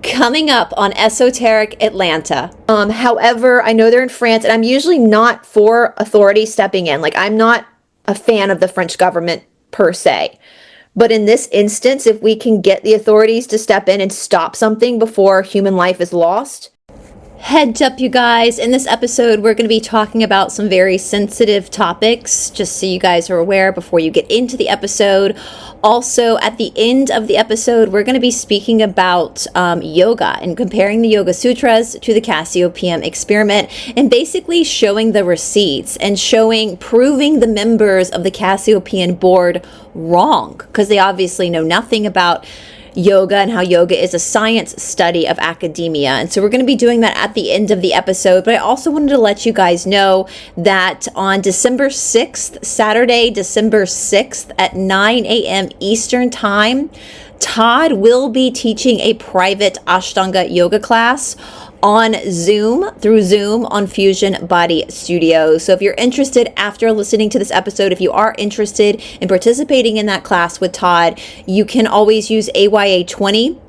coming up on Esoteric Atlanta. However, I know they're in France, and I'm usually not for authorities stepping in. Like, I'm not a fan of the French government per se. But in this instance, if we can get the authorities to step in and stop something before human life is lost. Heads up, you guys. In this episode, we're going to be talking about some very sensitive topics, just so you guys are aware before you get into the episode. Also, at the end of the episode, we're going to be speaking about yoga and comparing the Yoga Sutras to the Cassiopean experiment and basically showing the receipts and proving the members of the Cassiopean board wrong, because they obviously know nothing about yoga and how yoga is a science study of academia. And so we're going to be doing that at the end of the episode. But I also wanted to let you guys know that on December 6th, Saturday, December 6th at 9 a.m. Eastern Time, Todd will be teaching a private Ashtanga yoga class on Zoom, on Fusion Body Studio. So if you're interested, after listening to this episode, if you are interested in participating in that class with Todd, you can always use AYA20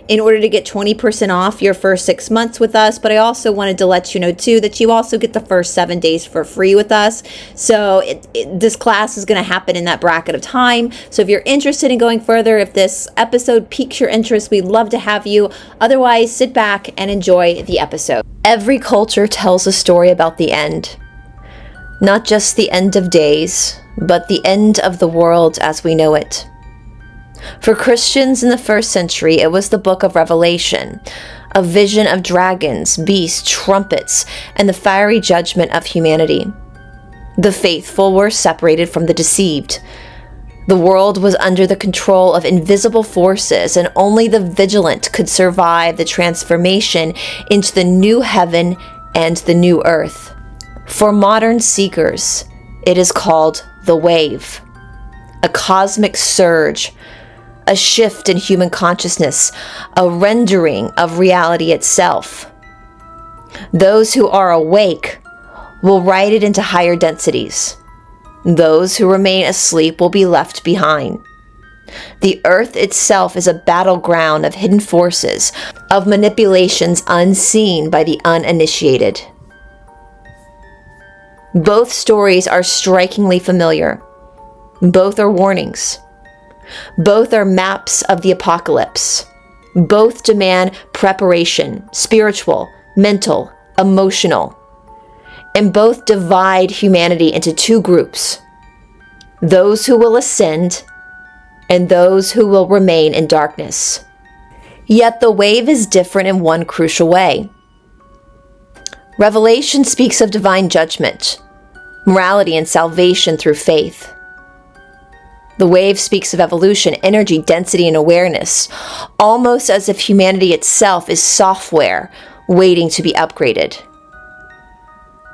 in order to get 20% off your first 6 months with us. But I also wanted to let you know too that you also get the first 7 days for free with us. So this class is going to happen in that bracket of time. So if you're interested in going further, if this episode piques your interest, we'd love to have you. Otherwise, sit back and enjoy the episode. Every culture tells a story about the end. Not just the end of days, but the end of the world as we know it. For Christians in the first century, it was the book of Revelation, a vision of dragons, beasts, trumpets, and the fiery judgment of humanity. The faithful were separated from the deceived. The world was under the control of invisible forces, and only the vigilant could survive the transformation into the new heaven and the new earth. For modern seekers, it is called the wave, a cosmic surge, a shift in human consciousness, a rendering of reality itself. Those who are awake will ride it into higher densities. Those who remain asleep will be left behind. The earth itself is a battleground of hidden forces, of manipulations unseen by the uninitiated. Both stories are strikingly familiar. Both are warnings. Both are maps of the apocalypse. Both demand preparation, spiritual, mental, emotional. And both divide humanity into two groups: those who will ascend and those who will remain in darkness. Yet the wave is different in one crucial way. Revelation speaks of divine judgment, morality, and salvation through faith. The wave speaks of evolution, energy, density, and awareness, almost as if humanity itself is software waiting to be upgraded.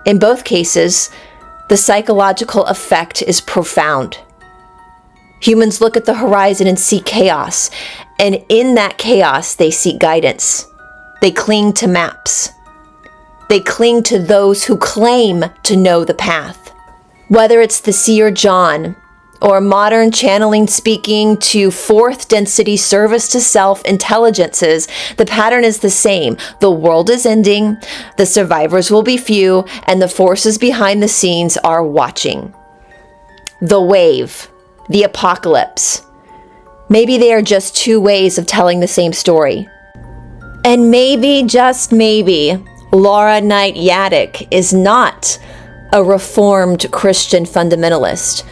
In both cases, the psychological effect is profound. Humans look at the horizon and see chaos, and in that chaos, they seek guidance. They cling to maps. They cling to those who claim to know the path. Whether it's the seer John, or modern channeling speaking to fourth density service to self intelligences, the pattern is the same. The world is ending, the survivors will be few, and the forces behind the scenes are watching. The wave, the apocalypse. Maybe they are just two ways of telling the same story. And maybe, just maybe, Laura Knight Yaddick is not a reformed Christian fundamentalist.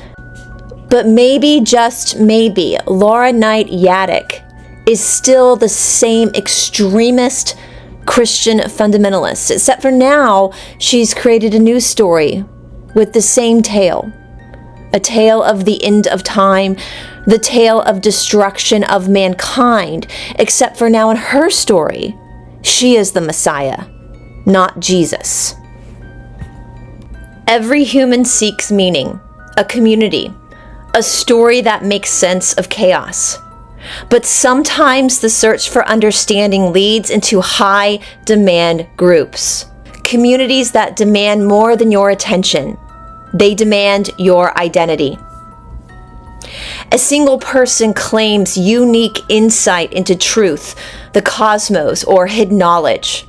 But maybe, just maybe, Laura Knight Yaddick is still the same extremist Christian fundamentalist, except for now she's created a new story with the same tale. A tale of the end of time, the tale of destruction of mankind, except for now in her story, she is the Messiah, not Jesus. Every human seeks meaning, a community, a story that makes sense of chaos. But sometimes the search for understanding leads into high-demand groups, communities that demand more than your attention. They demand your identity. A single person claims unique insight into truth, the cosmos, or hidden knowledge.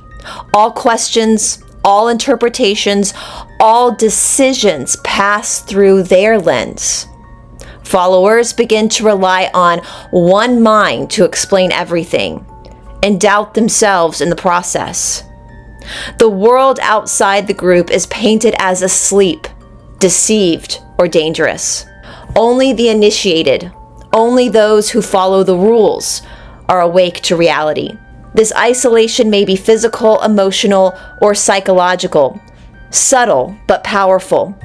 All questions, all interpretations, all decisions pass through their lens. Followers begin to rely on one mind to explain everything and doubt themselves in the process. The world outside the group is painted as asleep, deceived, or dangerous. Only the initiated, only those who follow the rules, are awake to reality. This isolation may be physical, emotional, or psychological, subtle but powerful.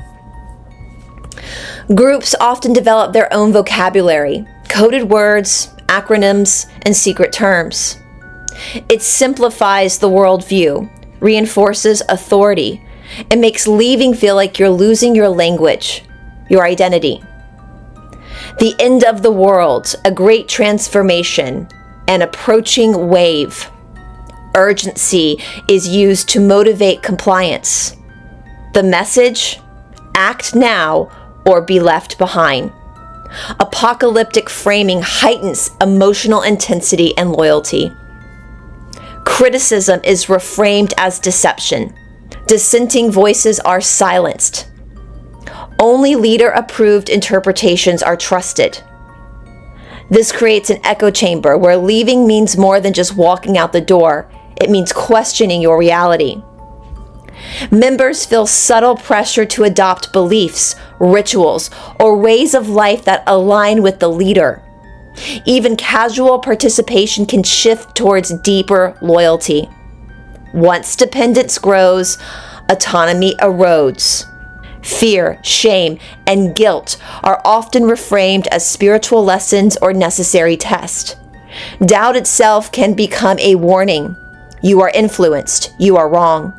Groups often develop their own vocabulary, coded words, acronyms, and secret terms. It simplifies the worldview, reinforces authority, and makes leaving feel like you're losing your language, your identity. The end of the world, a great transformation, an approaching wave. Urgency is used to motivate compliance. The message, act now or be left behind. Apocalyptic framing heightens emotional intensity and loyalty. Criticism is reframed as deception. Dissenting voices are silenced. Only leader-approved interpretations are trusted. This creates an echo chamber where leaving means more than just walking out the door. It means questioning your reality. Members feel subtle pressure to adopt beliefs, rituals, or ways of life that align with the leader. Even casual participation can shift towards deeper loyalty. Once dependence grows, autonomy erodes. Fear, shame, and guilt are often reframed as spiritual lessons or necessary tests. Doubt itself can become a warning. You are influenced. You are wrong.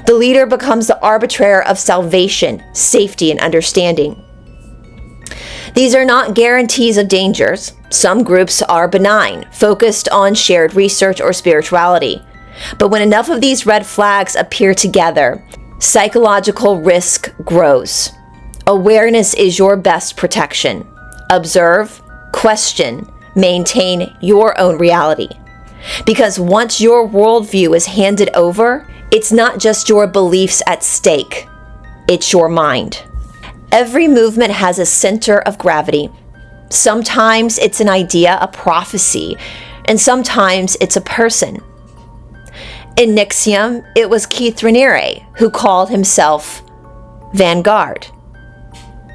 The leader becomes the arbiter of salvation, safety, and understanding. These are not guarantees of dangers. Some groups are benign, focused on shared research or spirituality. But when enough of these red flags appear together, psychological risk grows. Awareness is your best protection. Observe, question, maintain your own reality. Because once your worldview is handed over, it's not just your beliefs at stake, it's your mind. Every movement has a center of gravity. Sometimes it's an idea, a prophecy, and sometimes it's a person. In NXIVM, it was Keith Raniere who called himself Vanguard.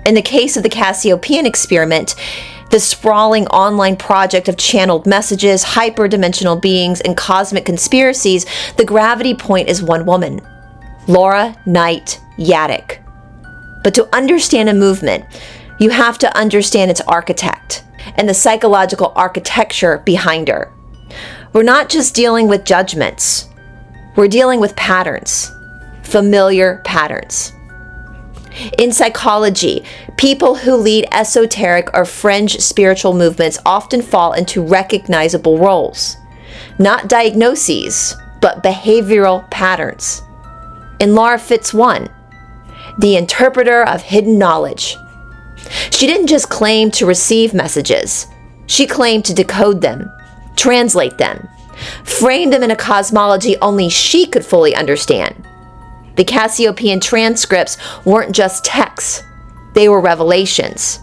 In the case of the Cassiopaean experiment, the sprawling online project of channeled messages, hyperdimensional beings, and cosmic conspiracies, the gravity point is one woman, Laura Knight Yaddick. But to understand a movement, you have to understand its architect and the psychological architecture behind her. We're not just dealing with judgments. We're dealing with patterns, familiar patterns. In psychology, people who lead esoteric or fringe spiritual movements often fall into recognizable roles. Not diagnoses, but behavioral patterns. And Laura fits one, the interpreter of hidden knowledge. She didn't just claim to receive messages. She claimed to decode them, translate them, frame them in a cosmology only she could fully understand. The Cassiopean transcripts weren't just texts. They were revelations,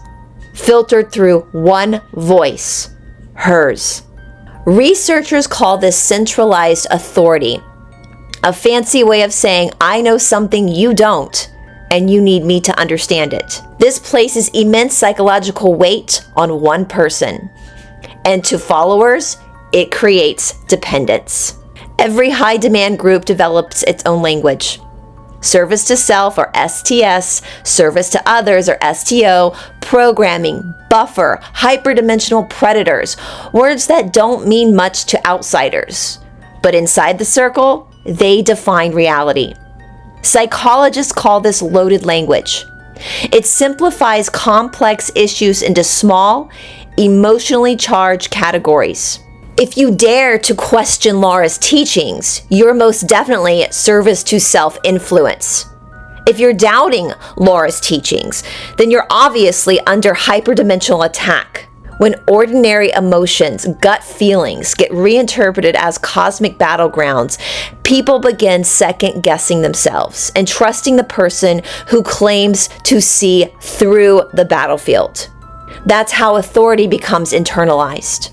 filtered through one voice, hers. Researchers call this centralized authority, a fancy way of saying, I know something you don't, and you need me to understand it. This places immense psychological weight on one person. And to followers, it creates dependence. Every high-demand group develops its own language. Service to self, or STS, service to others, or STO, programming, buffer, hyperdimensional predators, words that don't mean much to outsiders. But inside the circle, they define reality. Psychologists call this loaded language. It simplifies complex issues into small, emotionally charged categories. If you dare to question Laura's teachings, you're most definitely at service to self-influence. If you're doubting Laura's teachings, then you're obviously under hyperdimensional attack. When ordinary emotions, gut feelings, get reinterpreted as cosmic battlegrounds, people begin second-guessing themselves and trusting the person who claims to see through the battlefield. That's how authority becomes internalized.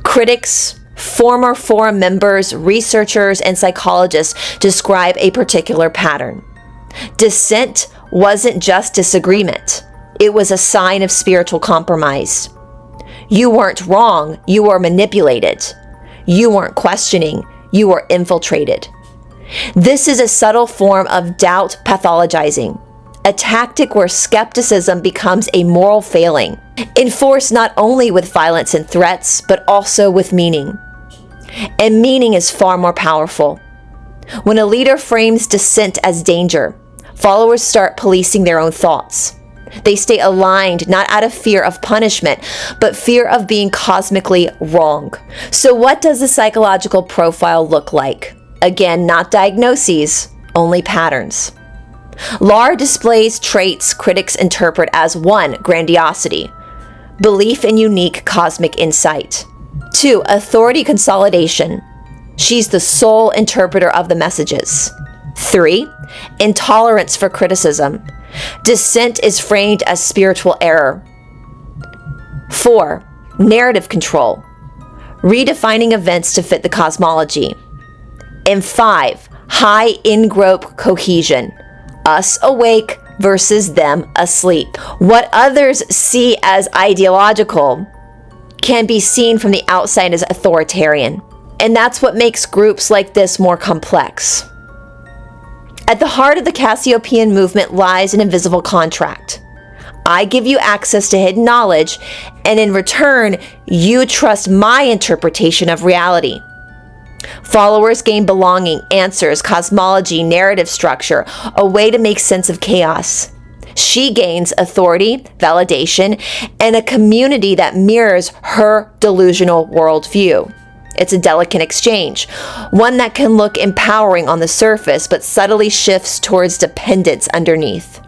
Critics, former forum members, researchers, and psychologists describe a particular pattern. Dissent wasn't just disagreement. It was a sign of spiritual compromise. You weren't wrong, you were manipulated. You weren't questioning, you were infiltrated. This is a subtle form of doubt pathologizing, a tactic where skepticism becomes a moral failing, enforced not only with violence and threats, but also with meaning. And meaning is far more powerful. When a leader frames dissent as danger, followers start policing their own thoughts. They stay aligned not out of fear of punishment, but fear of being cosmically wrong. So what does the psychological profile look like? Again, not diagnoses, only patterns. Laura displays traits critics interpret as 1. Grandiosity, belief in unique cosmic insight. 2. Authority consolidation. She's the sole interpreter of the messages. 3. Intolerance for criticism. Dissent is framed as spiritual error. 4. Narrative control. Redefining events to fit the cosmology. And 5. High in-group cohesion. Us awake versus them asleep. What others see as ideological can be seen from the outside as authoritarian. And that's what makes groups like this more complex. At the heart of the Cassiopean movement lies an invisible contract. I give you access to hidden knowledge, and in return, you trust my interpretation of reality. Followers gain belonging, answers, cosmology, narrative structure, a way to make sense of chaos. She gains authority, validation, and a community that mirrors her delusional worldview. It's a delicate exchange, one that can look empowering on the surface, but subtly shifts towards dependence underneath.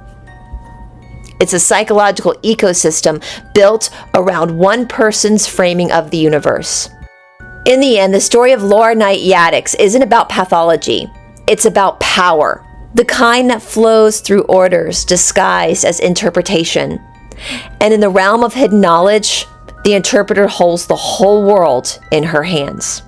It's a psychological ecosystem built around one person's framing of the universe. In the end, the story of Laura Knight Yaddix isn't about pathology. It's about power, the kind that flows through orders disguised as interpretation. And in the realm of hidden knowledge, the interpreter holds the whole world in her hands.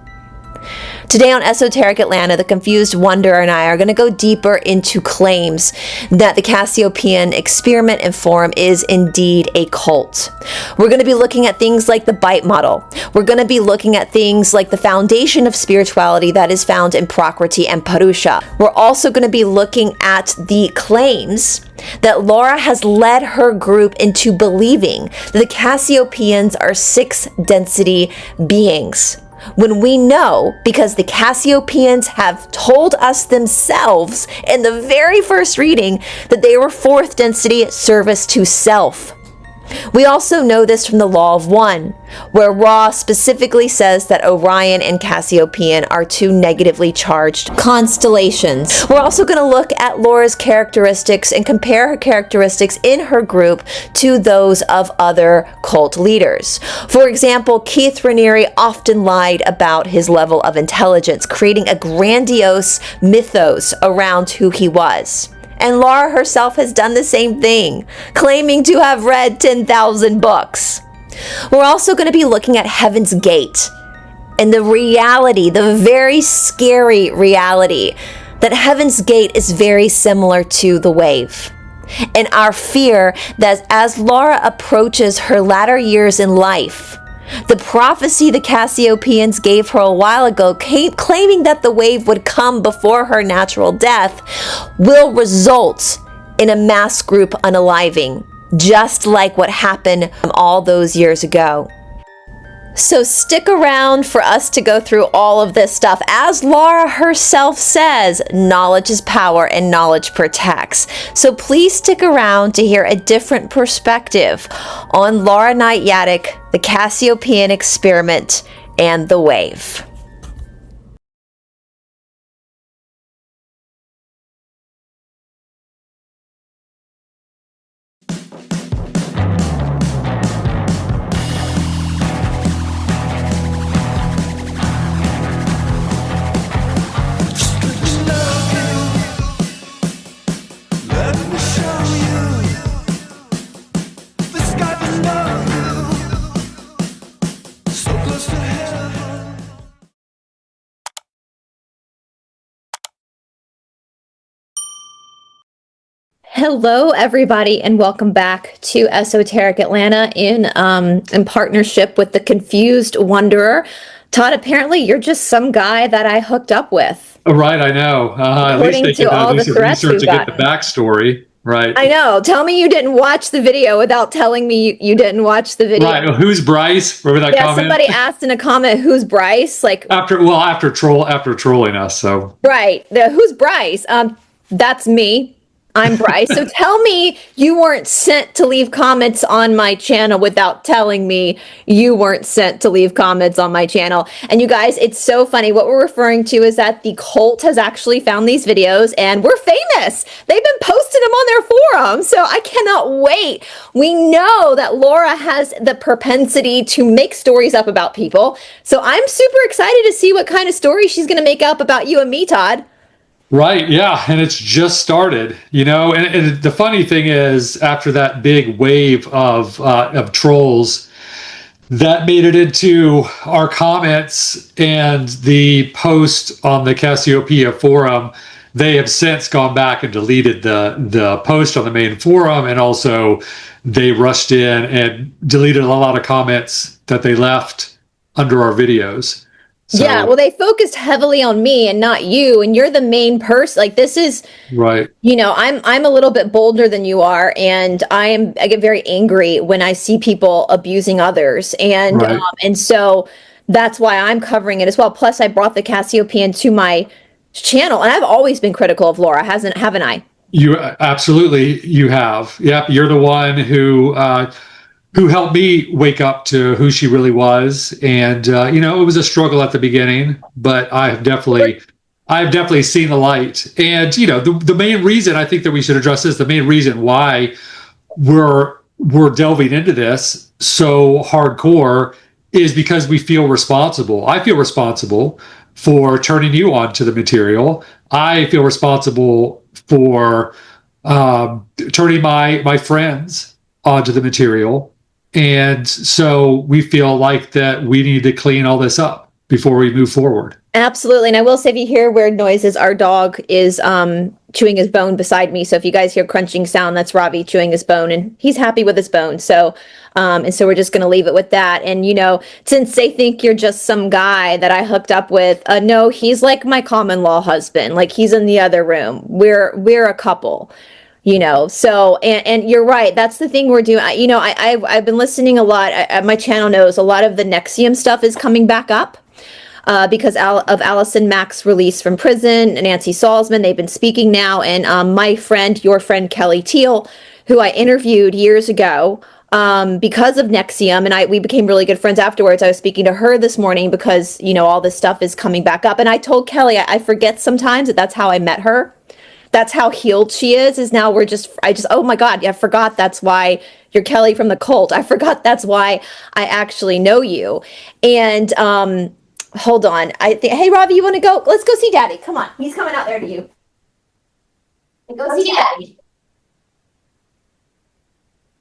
Today on Esoteric Atlanta, the Confused Wanderer and I are going to go deeper into claims that the Cassiopean experiment and forum is indeed a cult. We're going to be looking at things like the bite model. We're going to be looking at things like the foundation of spirituality that is found in Prakriti and Purusha. We're also going to be looking at the claims that Laura has led her group into believing that the Cassiopeans are 6th-density beings, when we know, because the Cassiopeans have told us themselves in the very first reading, that they were 4th density service to self. We also know this from the Law of One, where Ra specifically says that Orion and Cassiopean are 2 negatively charged constellations. We're also going to look at Laura's characteristics and compare her characteristics in her group to those of other cult leaders. For example, Keith Raniere often lied about his level of intelligence, creating a grandiose mythos around who he was. And Laura herself has done the same thing, claiming to have read 10,000 books. We're also going to be looking at Heaven's Gate and the reality, the very scary reality, that Heaven's Gate is very similar to the wave. And our fear that as Laura approaches her latter years in life, the prophecy the Cassiopeans gave her a while ago, claiming that the wave would come before her natural death, will result in a mass group unaliving, just like what happened all those years ago. So stick around for us to go through all of this stuff. As Laura herself says, knowledge is power and knowledge protects. So please stick around to hear a different perspective on Laura Knight Yaddix, the Cassiopean experiment, and the wave. Hello, everybody, and welcome back to Esoteric Atlanta in partnership with the Confused Wanderer. Todd, apparently you're just some guy that I hooked up with. Right, I know. At least According they to can all do the some threats research we've to get the gotten. backstory. Right. I know. Tell me you didn't watch the video without telling me you didn't watch the video. Right. Well, who's Bryce? Remember that Yeah, comment? somebody asked in a comment, "Who's Bryce?" Like, After trolling us. So right, who's Bryce? That's me. I'm Bryce. So tell me you weren't sent to leave comments on my channel without telling me you weren't sent to leave comments on my channel. And you guys, it's so funny. What we're referring to is that the cult has actually found these videos and we're famous. They've been posting them on their forum. So I cannot wait. We know that Laura has the propensity to make stories up about people. So I'm super excited to see what kind of story she's going to make up about you and me, Todd. right, yeah, and it's just started, And the funny thing is, after that big wave of trolls, that made it into our comments and the post on the Cassiopeia forum. They have since gone back and deleted the post on the main forum, and also they rushed in and deleted a lot of comments that they left under our videos. So, Yeah, well, they focused heavily on me and not you, and you're the main person. Like this is, right. I'm a little bit bolder than you are, and I get very angry when I see people abusing others, Right. and so that's why I'm covering it as well. Plus, I brought the Cassiopean to my channel, and I've always been critical of Laura, haven't I? You have. Yep, you're the one who helped me wake up to who she really was. And it was a struggle at the beginning, but I've definitely seen the light. And the main reason I think that we should address this, the main reason why we're delving into this so hardcore is because we feel responsible. I feel responsible for turning you on to the material. I feel responsible for turning my friends onto the material. And so we feel like that we need to clean all this up before we move forward. Absolutely. And I will say, if you hear weird noises, our dog is chewing his bone beside me. So if you guys hear crunching sound, that's Robbie chewing his bone, and he's happy with his bone. So and so we're just going to leave it with that. And since they think you're just some guy that I hooked up with, no, he's like my common law husband. Like he's in the other room. We're a couple. So and you're right, that's the thing we're doing. I've been listening a lot. My channel knows a lot of the NXIVM stuff is coming back up because of Allison Mack's release from prison, and Nancy Salzman. They've been speaking now, and your friend Kelly Thiel, who I interviewed years ago because of NXIVM, and we became really good friends afterwards. I was speaking to her this morning because all this stuff is coming back up, and I told Kelly I forget sometimes that that's how I met her. That's how healed she is now oh my God, I forgot that's why you're Kelly from the cult. I forgot that's why I actually know you. And hold on. Hey, Robbie, you want to go? Let's go see Daddy. Come on. He's coming out there to you. Go see Daddy.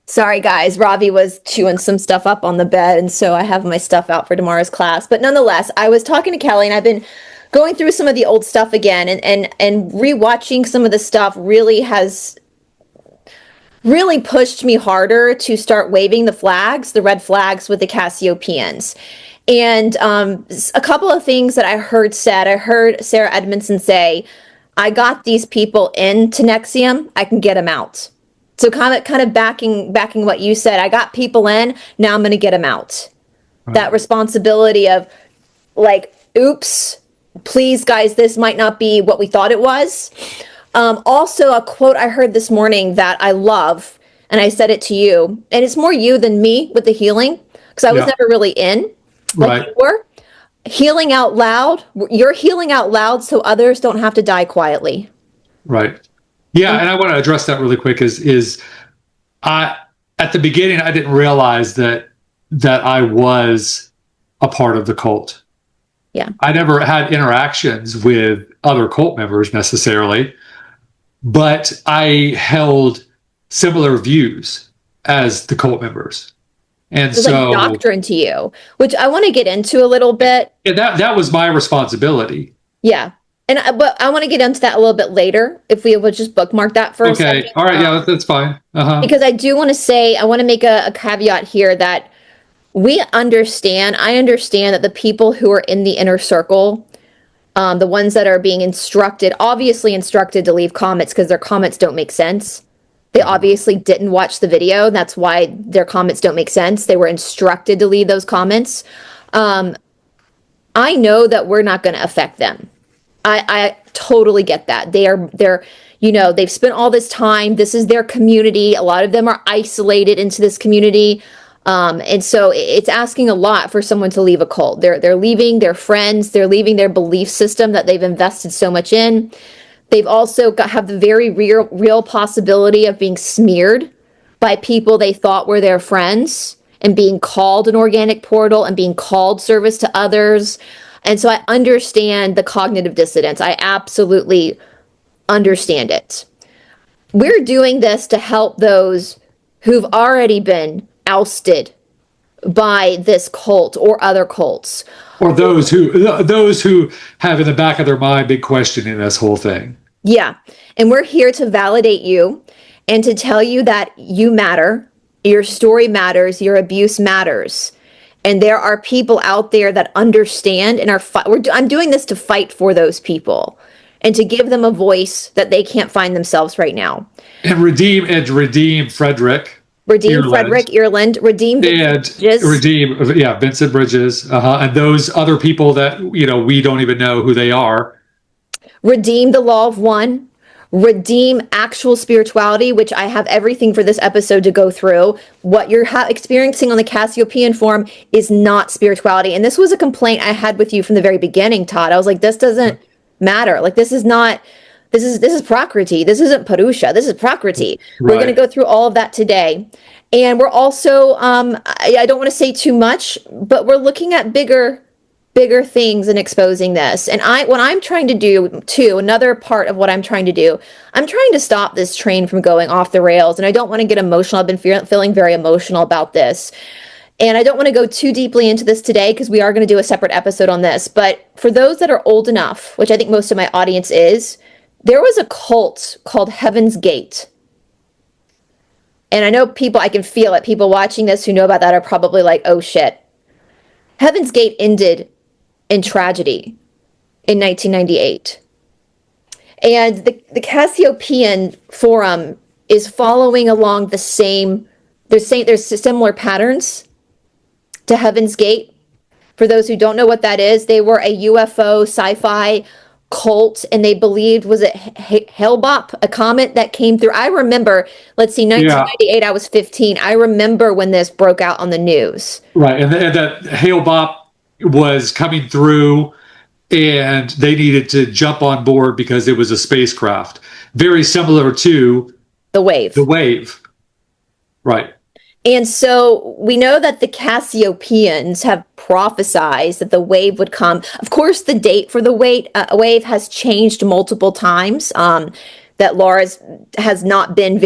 Sorry, guys. Robbie was chewing some stuff up on the bed, and so I have my stuff out for tomorrow's class. But nonetheless, I was talking to Kelly, and I've been going through some of the old stuff again, and rewatching some of the stuff has really pushed me harder to start waving the red flags with the Cassiopaeans. And a couple of things that I heard said. I heard Sarah Edmondson say, "I got these people into NXIVM, I can get them out." So kind of backing what you said. I got people in, now I'm going to get them out. Right. That responsibility of like, oops, please, guys, this might not be what we thought it was. Also, a quote I heard this morning that I love, and I said it to you, and it's more you than me with the healing, because I was never really in like you were. Healing out loud. You're healing out loud so others don't have to die quietly. Right. Yeah, and I want to address that really quick. At the beginning, I didn't realize that I was a part of the cult. Yeah. I never had interactions with other cult members necessarily, but I held similar views as the cult members. And so like doctrine to you, which I want to get into a little bit. Yeah, that was my responsibility. Yeah. But I want to get into that a little bit later. If we would just bookmark that for a Okay. second, All right. Yeah, that's fine. Uh-huh. because I do want to say, I want to make a caveat here that I understand that the people who are in the inner circle, the ones that are being obviously instructed to leave comments because their comments don't make sense. They obviously didn't watch the video. That's why their comments don't make sense. They were instructed to leave those comments. I know that we're not going to affect them. I totally get that. They've spent all this time. This is their community. A lot of them are isolated into this community. And so it's asking a lot for someone to leave a cult. They're leaving their friends. They're leaving their belief system that they've invested so much in. They've also have the very real possibility of being smeared by people they thought were their friends and being called an organic portal and being called service to others. And so I understand the cognitive dissonance. I absolutely understand it. We're doing this to help those who've already been ousted by this cult or other cults. Or those who have in the back of their mind big questioning this whole thing. Yeah. And we're here to validate you and to tell you that you matter. Your story matters. Your abuse matters. And there are people out there that understand and I'm doing this to fight for those people and to give them a voice that they can't find themselves right now. And redeem Frederick. Redeem Frederick Ireland, redeem Vincent Bridges, and those other people that we don't even know who they are. Redeem the law of one, redeem actual spirituality, which I have everything for this episode to go through. What you're experiencing on the Cassiopean forum is not spirituality, and this was a complaint I had with you from the very beginning, Todd. I was like, this doesn't matter. Like, this is Prakriti. This isn't Purusha. This is Prakriti. Right. We're going to go through all of that today. And we're also, I don't want to say too much, but we're looking at bigger things and exposing this. And what I'm trying to do too, another part of what I'm trying to do, I'm trying to stop this train from going off the rails. And I don't want to get emotional. I've been feeling very emotional about this. And I don't want to go too deeply into this today because we are going to do a separate episode on this. But for those that are old enough, which I think most of my audience is, there was a cult called Heaven's Gate. And I know I can feel it. People watching this who know about that are probably like, oh shit. Heaven's Gate ended in tragedy in 1998. And the Cassiopean forum is following along the same, there's similar patterns to Heaven's Gate. For those who don't know what that is, they were a UFO sci-fi cult, and they believed, was it Hale-Bopp, a comet that came through? I remember, 1998, I was 15. I remember when this broke out on the news. Right, and that Hale-Bopp was coming through, and they needed to jump on board because it was a spacecraft. Very similar to the wave. The wave. Right. And so we know that the Cassiopaeans have prophesized that the wave would come. Of course, the date for the wave has changed multiple times. That Laura has not been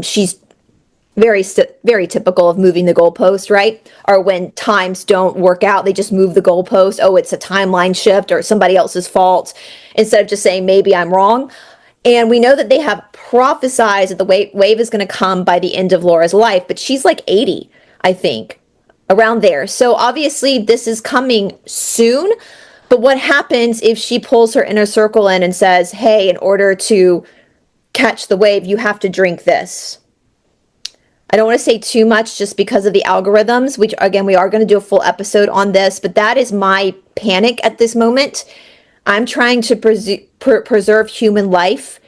she's very typical of moving the goalpost, right? Or when times don't work out, they just move the goalpost. Oh, it's a timeline shift or somebody else's fault, instead of just saying, maybe I'm wrong. And we know that they have prophesized that the wave is going to come by the end of Laura's life, but she's like 80, I think, around there. So obviously this is coming soon. But what happens if she pulls her inner circle in and says, hey, in order to catch the wave, you have to drink this? I don't want to say too much just because of the algorithms, which again, we are going to do a full episode on this, but that is my panic at this moment. I'm trying to preserve human life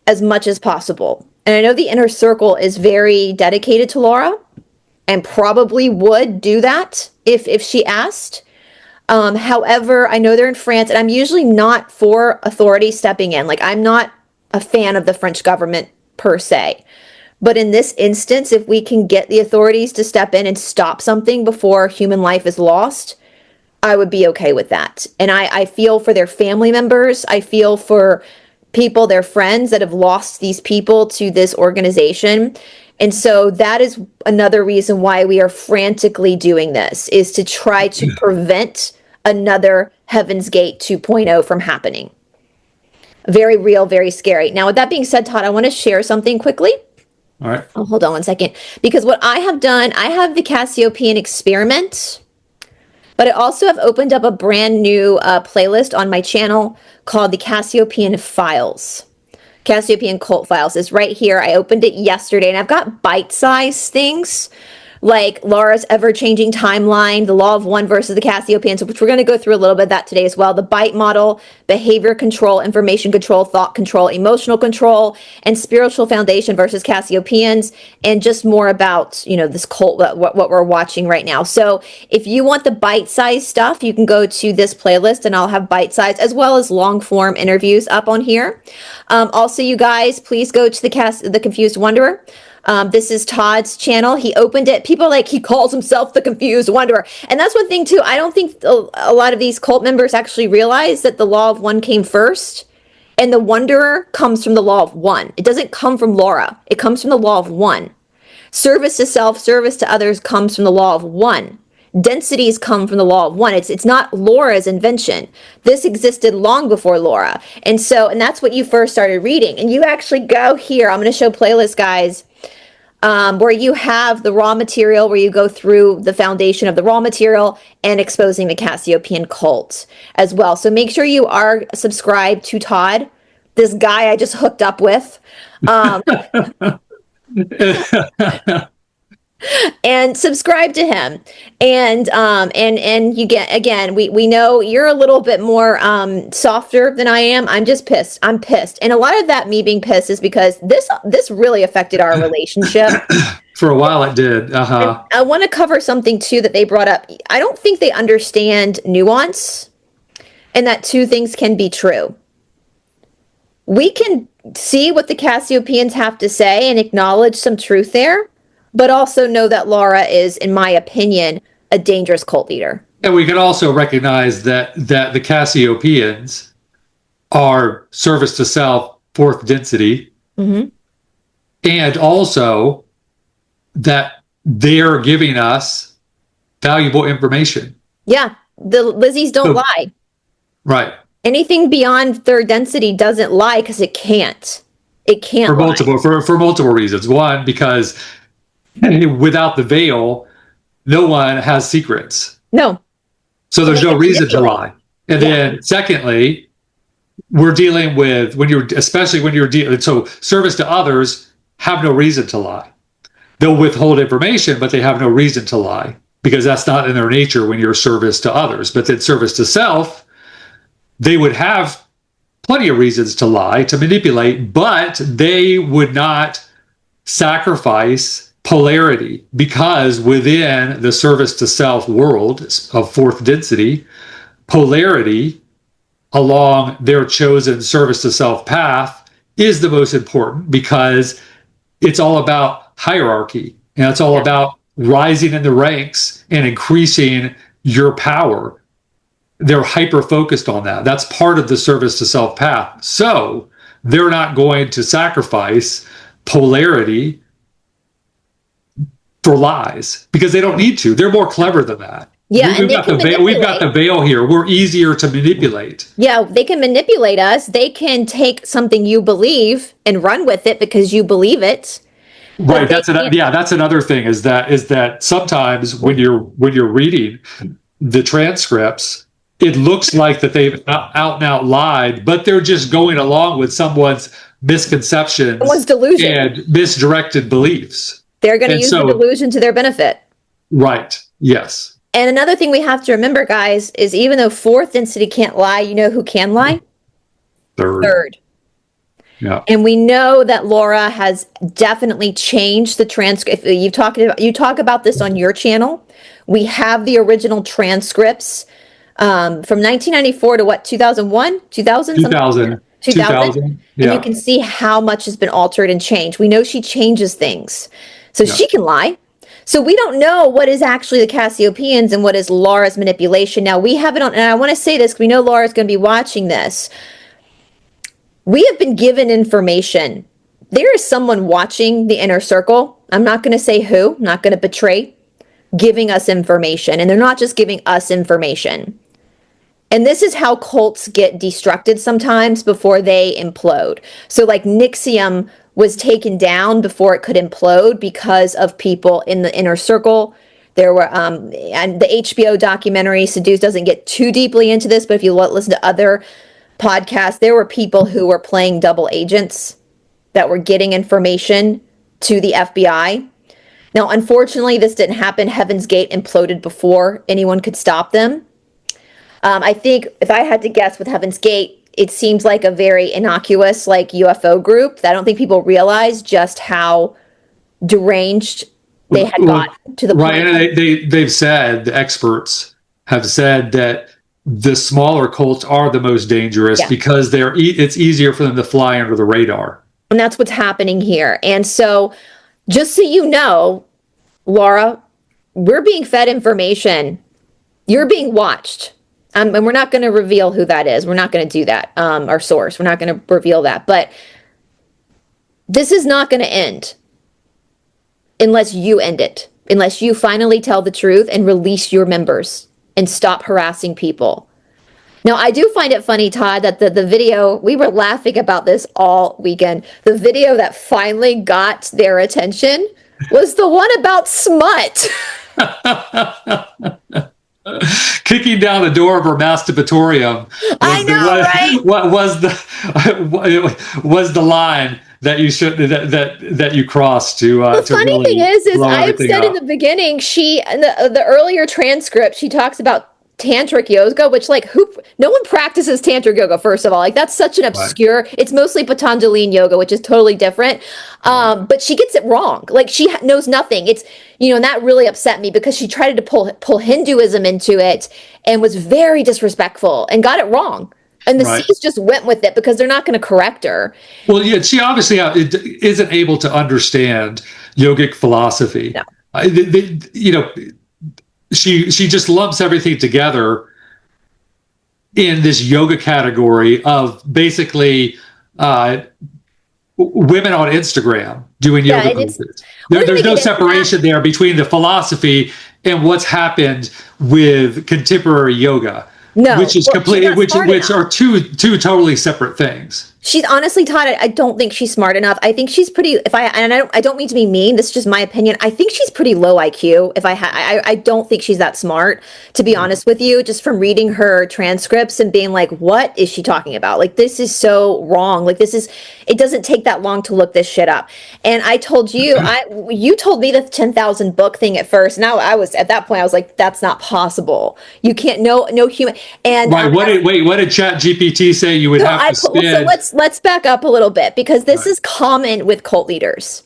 as much as possible. And I know the inner circle is very dedicated to Laura and probably would do that if she asked. However, I know they're in France, and I'm usually not for authority stepping in. Like, I'm not a fan of the French government per se. But in this instance, if we can get the authorities to step in and stop something before human life is lost, I would be okay with that. And I feel for their family members. I feel for people, their friends that have lost these people to this organization. And so that is another reason why we are frantically doing this, is to try to prevent another Heaven's Gate 2.0 from happening. Very real, very scary. Now, with that being said, Todd, I want to share something quickly. All right. Oh, hold on one second. Because what I have done, I have the Cassiopean experiment, but I also have opened up a brand new playlist on my channel called the Cassiopean Files. Cassiopean Cult Files is right here. I opened it yesterday, and I've got bite-sized things like Laura's ever-changing timeline, the Law of One versus the Cassiopeans, which we're going to go through a little bit of that today as well, the BITE model, behavior control, information control, thought control, emotional control, and spiritual foundation versus Cassiopeans, and just more about, you know, this cult, what we're watching right now. So if you want the bite-sized stuff, you can go to this playlist, and I'll have bite-sized as well as long-form interviews up on here. Also, you guys, please go to the Confused Wanderer. This is Todd's channel. He opened it. People are like, he calls himself the Confused Wanderer. And that's one thing too. I don't think a lot of these cult members actually realize that the Law of One came first, and the Wanderer comes from the Law of One. It doesn't come from Laura. It comes from the Law of One. Service to self, service to others comes from the Law of One. Densities come from the Law of One. It's not Laura's invention. This existed long before Laura. And that's what you first started reading. And you actually go here. I'm going to show playlist, guys, where you have the raw material, where you go through the foundation of the raw material and exposing the Cassiopean cult as well. So make sure you are subscribed to Todd, this guy I just hooked up with. And subscribe to him, and you get, again, we know you're a little bit more softer than I am. I'm just pissed. I'm pissed, and a lot of that, me being pissed, is because this really affected our relationship. For a while it did. I want to cover something too that they brought up. I don't think they understand nuance, and that two things can be true. We can see what the Cassiopeans have to say and acknowledge some truth there, but also know that Laura is, in my opinion, a dangerous cult leader. And we can also recognize that the Cassiopeans are service to self, fourth density, and also that they're giving us valuable information. Yeah, the Lizzies don't lie. Right. Anything beyond third density doesn't lie because it can't. It can't for multiple reasons. One, because without the veil, no one has secrets. No. So there's no reason to lie. And then secondly, we're dealing with, especially when you're dealing, so service to others have no reason to lie. They'll withhold information, but they have no reason to lie because that's not in their nature when you're service to others. But then service to self, they would have plenty of reasons to lie, to manipulate, but they would not sacrifice polarity, because within the service to self world of fourth density, polarity along their chosen service to self path is the most important, because it's all about hierarchy, and it's all about rising in the ranks and increasing your power. They're hyper focused on that. That's part of the service to self path. So they're not going to sacrifice polarity for lies, because they don't need to. They're more clever than that. Yeah, we've got the veil here. We're easier to manipulate. Yeah, they can manipulate us. They can take something you believe and run with it because you believe it. Right. That's another thing, is that sometimes when you're reading the transcripts, it looks like that they've out and out lied, but they're just going along with someone's misconceptions, someone's delusion, and misdirected beliefs. They're going to use the delusion to their benefit. Right. Yes. And another thing we have to remember, guys, is even though fourth density can't lie, you know who can lie? Third. Yeah. And we know that Laura has definitely changed the transcript. You talk about this on your channel. We have the original transcripts from 1994 to what, 2001? 2000? 2000. 2000. Yeah. And you can see how much has been altered and changed. We know she changes things. So she can lie. So we don't know what is actually the Cassiopeans and what is Laura's manipulation. Now we have it on, and I want to say this because we know Laura's going to be watching this. We have been given information. There is someone watching the inner circle. I'm not going to say who, I'm not going to betray, giving us information. And they're not just giving us information. And this is how cults get destructed sometimes before they implode. So like NXIVM was taken down before it could implode because of people in the inner circle. There were, and the HBO documentary Seduce doesn't get too deeply into this, but if you listen to other podcasts, there were people who were playing double agents that were getting information to the FBI. Now, unfortunately, this didn't happen. Heaven's Gate imploded before anyone could stop them. I think if I had to guess with Heaven's Gate, it seems like a very innocuous like UFO group. I don't think people realize just how deranged they had got to the right, point. and they've said, the experts have said that the smaller cults are the most dangerous because it's easier for them to fly under the radar. And that's what's happening here. And so, just so you know, Laura, we're being fed information. You're being watched. And we're not going to reveal who that is. We're not going to do that. Our source. We're not going to reveal that. But this is not going to end unless you end it. Unless you finally tell the truth and release your members and stop harassing people. Now, I do find it funny, Todd, that the video, we were laughing about this all weekend. The video that finally got their attention was the one about smut. Kicking down the door of her masturbatorium. I know, right? What was the line that you should that you crossed to? The funny thing is I've said in the beginning, in the earlier transcript, she talks about tantric yoga, which no one practices tantric yoga, first of all. Like, that's such an obscure, it's mostly Patanjali yoga, which is totally different. But she gets it wrong. Like, she knows nothing. It's, and that really upset me because she tried to pull Hinduism into it and was very disrespectful and got it wrong. And the C's just went with it because they're not going to correct her. Well, yeah, she obviously isn't able to understand yogic philosophy. No. She just lumps everything together in this yoga category of basically women on Instagram doing yoga poses. There's no separation there between the philosophy and what's happened with contemporary yoga. No, which is which are two totally separate things. She's honestly, Todd, I don't think she's smart enough. I think she's pretty. I don't mean to be mean. This is just my opinion. I think she's pretty low IQ. I don't think she's that smart, to be honest with you. Just from reading her transcripts and being like, what is she talking about? Like, this is so wrong. Like, it doesn't take that long to look this shit up. And I told you, you told me the 10,000 book thing at first. Now at that point, I was like, that's not possible. You can't. No human. And what did ChatGPT say you would have to spend? So let's back up a little bit, because this is common with cult leaders,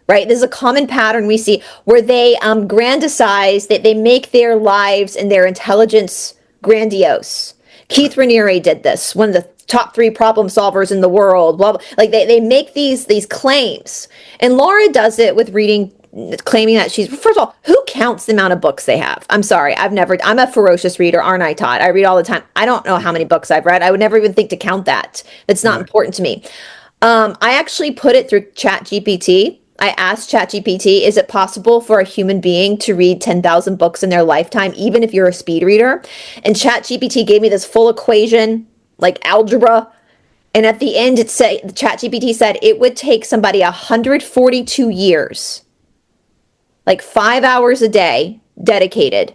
right? This is a common pattern we see where they grandicize, that they make their lives and their intelligence grandiose. Keith Raniere did this, one of the top 3 problem solvers in the world. Blah, blah. Like they make these claims, and Laura does it with claiming that first of all, who counts the amount of books they have? I'm sorry, I'm a ferocious reader, aren't I, Todd? I read all the time. I don't know how many books I've read. I would never even think to count that. That's not important to me. I actually put it through ChatGPT. I asked ChatGPT, is it possible for a human being to read 10,000 books in their lifetime, even if you're a speed reader? And ChatGPT gave me this full equation, like algebra. And at the end, ChatGPT said it would take somebody 142 years, like 5 hours a day dedicated,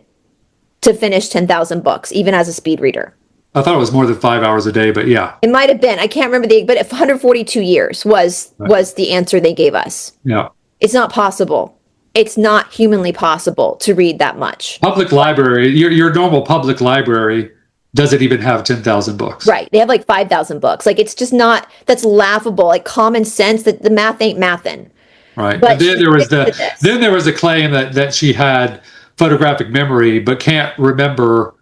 to finish 10,000 books, even as a speed reader. I thought it was more than 5 hours a day, but yeah. It might have been. I can't remember but 142 years was the answer they gave us. Yeah. It's not possible. It's not humanly possible to read that much. Public library, your normal public library doesn't even have 10,000 books. Right. They have like 5,000 books. Like, it's just not, that's laughable. Like, common sense, that the math ain't mathin'. Right. But then there was a claim that she had photographic memory, but can't remember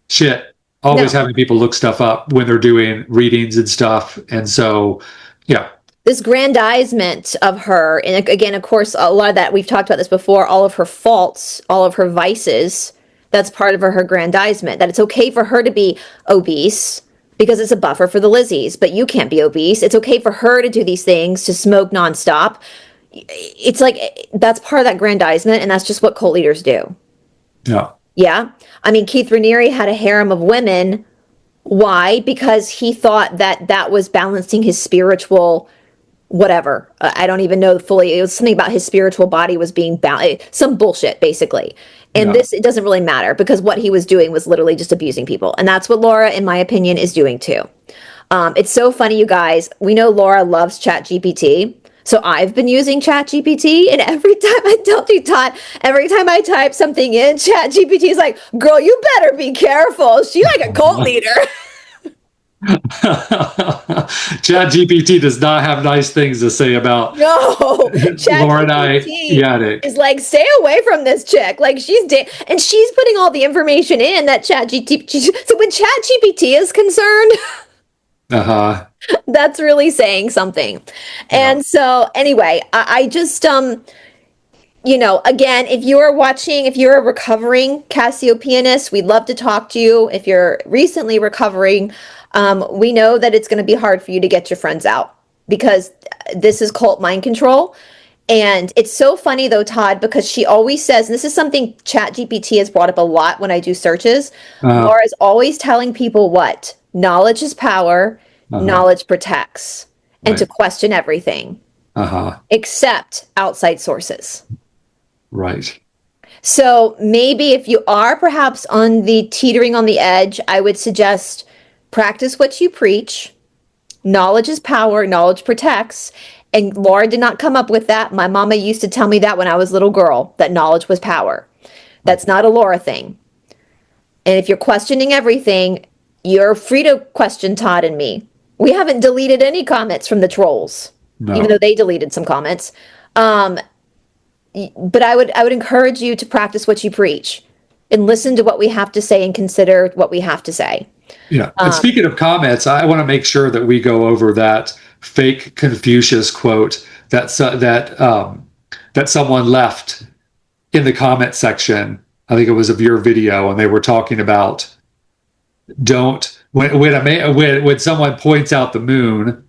shit. Always having people look stuff up when they're doing readings and stuff. And so, yeah. This grandizement of her, and again, of course, a lot of that, we've talked about this before, all of her faults, all of her vices, that's part of her grandizement, that it's okay for her to be obese because it's a buffer for the Lizzies, but you can't be obese. It's okay for her to do these things, to smoke nonstop. It's like, that's part of that grandizement, and that's just what cult leaders do. Yeah. Yeah. I mean, Keith Raniere had a harem of women. Why? Because he thought that that was balancing his spiritual whatever. I don't even know fully. It was something about his spiritual body was being some bullshit, basically. And Yeah. this, it doesn't really matter because what he was doing was literally just abusing people. And that's what Laura, in my opinion, is doing too. It's so funny, you guys. We know Laura loves ChatGPT. So I've been using ChatGPT, and every time I tell you, Todd, every time I type something in, ChatGPT is like, girl, you better be careful. She like a cult leader. ChatGPT does not have nice things to say about No, Laura and I. ChatGPT Yeah, is like, stay away from this chick. Like and she's putting all the information in that ChatGPT. So when ChatGPT is concerned, uh-huh. that's really saying something. Yeah. And so anyway, I just again, if you're a recovering Cassiopeanist, we'd love to talk to you. If you're recently recovering, we know that it's going to be hard for you to get your friends out because this is cult mind control. And it's so funny though, Todd, because she always says, and this is something ChatGPT has brought up a lot when I do searches. Laura's always telling people what? Knowledge is power, knowledge protects, and to question everything, except outside sources. Right. So maybe if you are perhaps on the teetering on the edge, I would suggest practice what you preach. Knowledge is power, knowledge protects. And Laura did not come up with that. My mama used to tell me that when I was a little girl, that knowledge was power. That's not a Laura thing. And if you're questioning everything, you're free to question Todd and me. We haven't deleted any comments from the trolls, even though they deleted some comments. But I would encourage you to practice what you preach and listen to what we have to say and consider what we have to say. Yeah. And speaking of comments, I want to make sure that we go over that fake Confucius quote that someone left in the comment section. I think it was of your video, and they were talking about when someone points out the moon,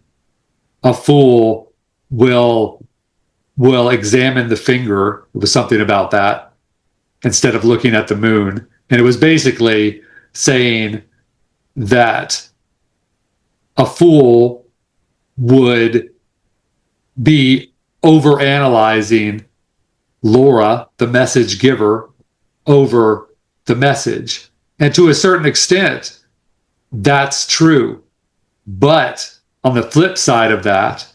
a fool will examine the finger. It was something about that instead of looking at the moon. And it was basically saying that a fool would be overanalyzing Laura, the message giver, over the message. And to a certain extent, that's true. But on the flip side of that,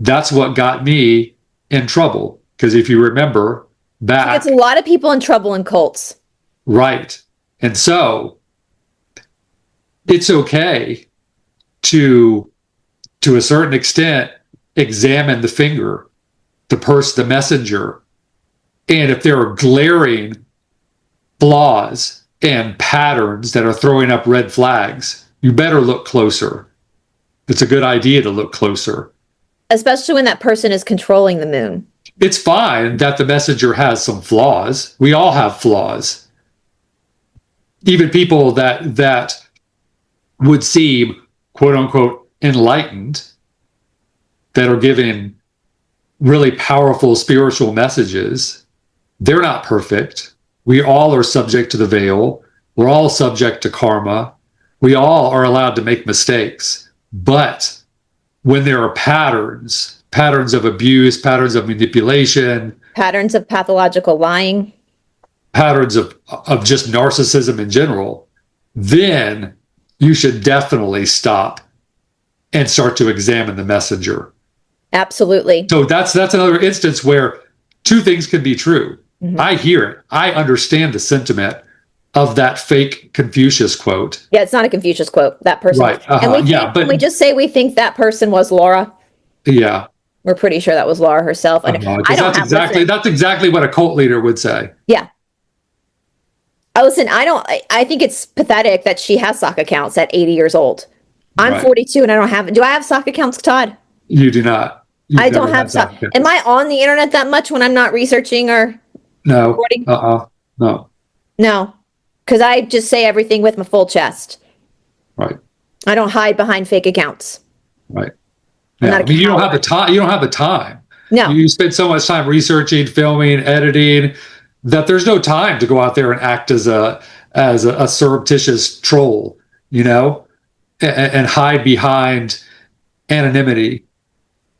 that's what got me in trouble. Because if you remember back... It's a lot of people in trouble in cults. Right. And so it's okay to a certain extent, examine the finger, the messenger. And if there are glaring flaws and patterns that are throwing up red flags, you better look closer. It's a good idea to look closer. Especially when that person is controlling the moon. It's fine that the messenger has some flaws. We all have flaws. Even people that would seem, quote unquote, enlightened, that are giving really powerful spiritual messages, they're not perfect. We all are subject to the veil. We're all subject to karma. We all are allowed to make mistakes. But when there are patterns of abuse, patterns of manipulation, patterns of pathological lying, patterns of just narcissism in general, then you should definitely stop and start to examine the messenger. Absolutely. So that's another instance where two things can be true. Mm-hmm. I hear it. I understand the sentiment of that fake Confucius quote. Yeah, it's not a Confucius quote. That person. Right. And we just say we think that person was Laura. Yeah. We're pretty sure that was Laura herself. That's exactly what a cult leader would say. Yeah. Listen, I think it's pathetic that she has sock accounts at 80 years old. I'm 42 and I don't have, do I have sock accounts, Todd? You do not. I don't have sock. Am I on the internet that much when I'm not researching or recording? No. No. Because I just say everything with my full chest. Right. I don't hide behind fake accounts. Right. Yeah. You don't have the time. You don't have the time. No. You spend so much time researching, filming, editing, that there's no time to go out there and act as a surreptitious troll, and hide behind anonymity.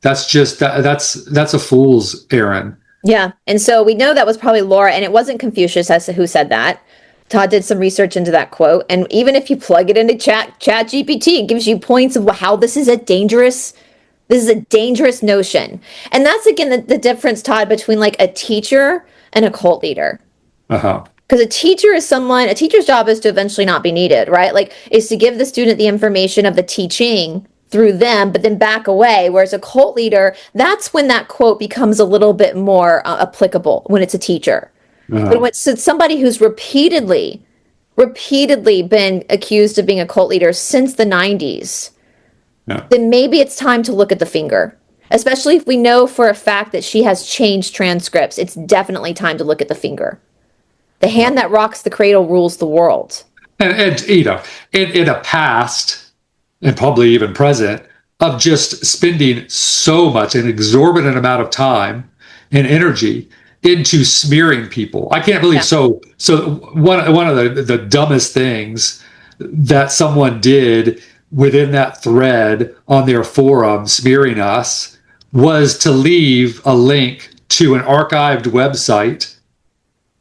That's just that's a fool's errand. Yeah. And so we know that was probably Laura, and it wasn't Confucius as to who said that. Todd did some research into that quote. And even if you plug it into chat GPT, it gives you points of how this is a dangerous notion. And that's, again, the difference, Todd, between like a teacher and a cult leader. Uh-huh. Because a teacher's job is to eventually not be needed, right? Like, is to give the student the information of the teaching through them, but then back away. Whereas a cult leader, that's when that quote becomes a little bit more applicable, when it's a teacher. Uh-huh. But when it's somebody who's repeatedly been accused of being a cult leader since the 90s, then maybe it's time to look at the finger. Especially if we know for a fact that she has changed transcripts, it's definitely time to look at the finger. The hand that rocks the cradle rules the world. And in a past, and probably even present, of just spending so much, an exorbitant amount of time and energy into smearing people. I can't believe. So one of the dumbest things that someone did within that thread on their forum smearing us was to leave a link to an archived website